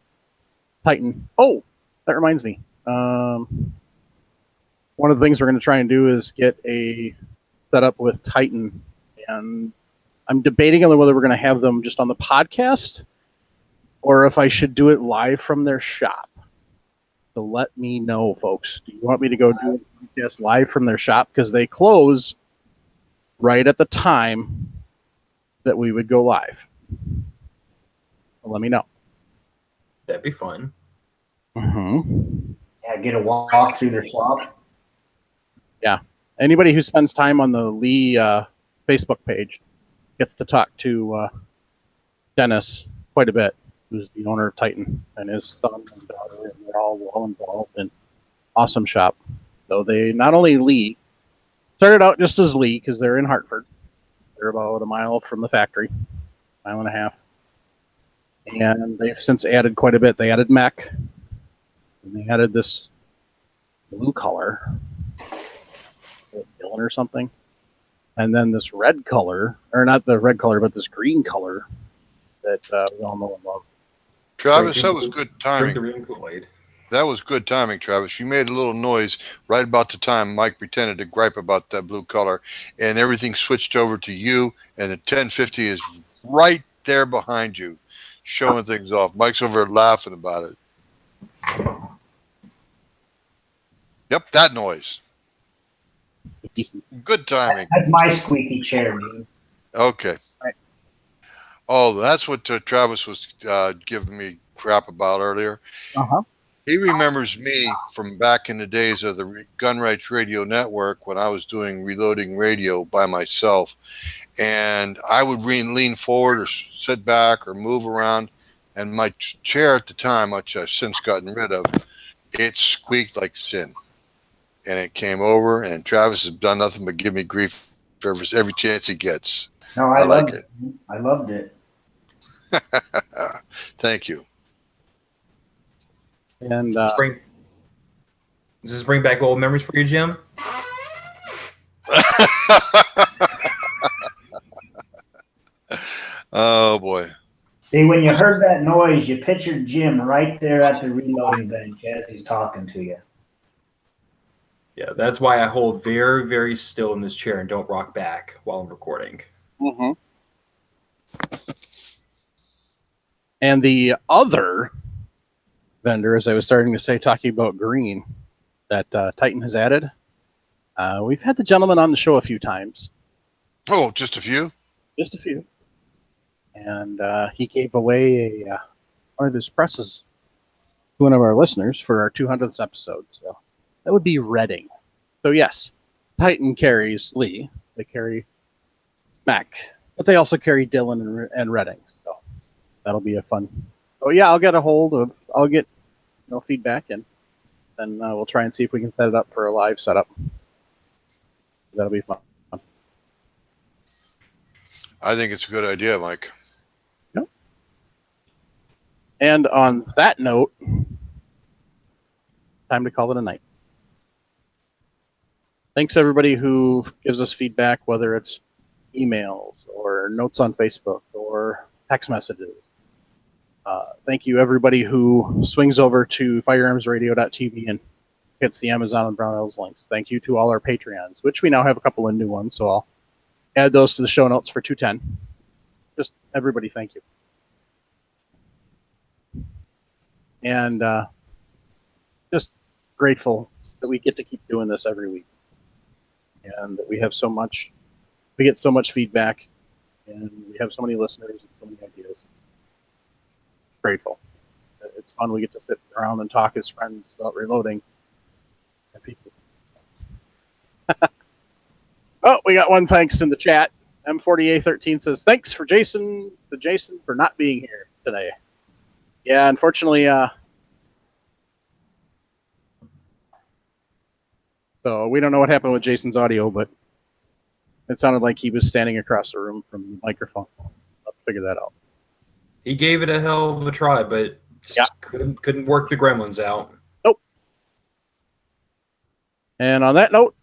Speaker 1: Titan. Oh, that reminds me. One of the things we're going to try and do is get a setup with Titan, and I'm debating on whether we're going to have them just on the podcast or if I should do it live from their shop. So let me know, folks. Do you want me to go do a podcast live from their shop? Because they close right at the time that we would go live. So let me know.
Speaker 4: That'd be fun.
Speaker 1: Mm-hmm.
Speaker 2: Yeah, get a walk through their shop.
Speaker 1: Yeah. Anybody who spends time on the Lee Facebook page gets to talk to Dennis quite a bit, who's the owner of Titan, and his son and daughter, and they're all well involved in awesome shop. So they not only Lee, started out just as Lee because they're in Hartford. They're about a mile from the factory, mile and a half. And they've since added quite a bit. They added mech, and they added this blue color, Dylan or something, and then this red color, or not the red color, but this green color that we all know and love.
Speaker 3: Travis, that was good
Speaker 4: Drink
Speaker 3: timing.
Speaker 4: the green Kool-Aid.
Speaker 3: That was good timing, Travis. You made a little noise right about the time Mike pretended to gripe about that blue color, and everything switched over to you, and the 1050 is right there behind you, showing things off. Mike's over there laughing about it. Yep, that noise. Good timing.
Speaker 2: That's my squeaky chair, dude.
Speaker 3: Okay.
Speaker 1: Right.
Speaker 3: Oh, that's what Travis was giving me crap about earlier.
Speaker 1: Uh-huh.
Speaker 3: He remembers me from back in the days of the Gun Rights Radio Network when I was doing reloading radio by myself. And I would lean forward or sit back or move around. And my chair at the time, which I've since gotten rid of, it squeaked like sin. And it came over, and Travis has done nothing but give me grief for every chance he gets.
Speaker 2: No,
Speaker 3: I like
Speaker 2: loved it. I loved it.
Speaker 3: Thank you.
Speaker 1: And
Speaker 4: Does this bring back old memories for you, Jim?
Speaker 3: Oh, boy.
Speaker 2: See, when you heard that noise, you pictured Jim right there at the reloading bench as he's talking to you.
Speaker 4: Yeah, that's why I hold very, very still in this chair and don't rock back while I'm recording.
Speaker 1: mm-hmm. And the other vendor, as I was starting to say, talking about green, that Titan has added. We've had the gentleman on the show a few times.
Speaker 3: Oh, just a few?
Speaker 1: Just a few. And he gave away a one of his presses to one of our listeners for our 200th episode. So that would be Reading. So yes, Titan carries Lee. They carry Mac, but they also carry Dylan and Reading. So that'll be a fun. So yeah, I'll get feedback, and then we'll try and see if we can set it up for a live setup. That'll be fun.
Speaker 3: I think it's a good idea, Mike.
Speaker 1: Yep. And on that note, time to call it a night. Thanks everybody who gives us feedback, whether it's emails or notes on Facebook or text messages. Thank you everybody who swings over to firearmsradio.tv and hits the Amazon and Brownells links. Thank you to all our Patreons, which we now have a couple of new ones, so I'll add those to the show notes for 210. Just everybody, thank you. And just grateful that we get to keep doing this every week, and that we get so much feedback, and we have so many listeners and so many ideas. Grateful. It's fun. We get to sit around and talk as friends about reloading. And people. Oh, we got one thanks in the chat. M4813 says, thanks for Jason for not being here today. Yeah, unfortunately, so we don't know what happened with Jason's audio, but it sounded like he was standing across the room from the microphone. I'll figure that out.
Speaker 4: He gave it a hell of a try, but just couldn't work the gremlins out.
Speaker 1: Nope. And on that note,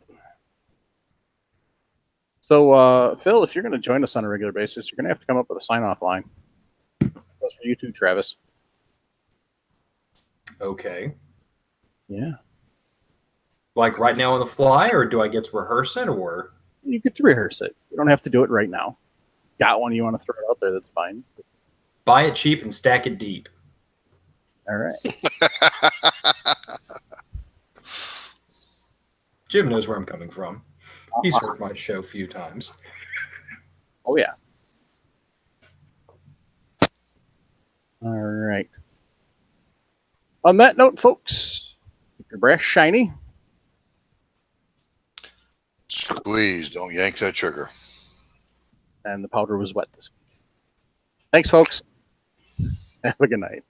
Speaker 1: so Phil, if you're going to join us on a regular basis, you're going to have to come up with a sign-off line. That's for you too, Travis.
Speaker 4: Okay.
Speaker 1: Yeah.
Speaker 4: Like right now on the fly, or do I get to rehearse it, or?
Speaker 1: You get to rehearse it. You don't have to do it right now. Got one you want to throw it out there, that's fine.
Speaker 4: Buy it cheap and stack it deep.
Speaker 1: All right.
Speaker 4: Jim knows where I'm coming from. He's heard my show a few times.
Speaker 1: Oh, yeah. All right. On that note, folks, keep your breath shiny.
Speaker 3: Squeeze, don't yank that trigger.
Speaker 1: And the powder was wet this week. Thanks, folks. Have a good night.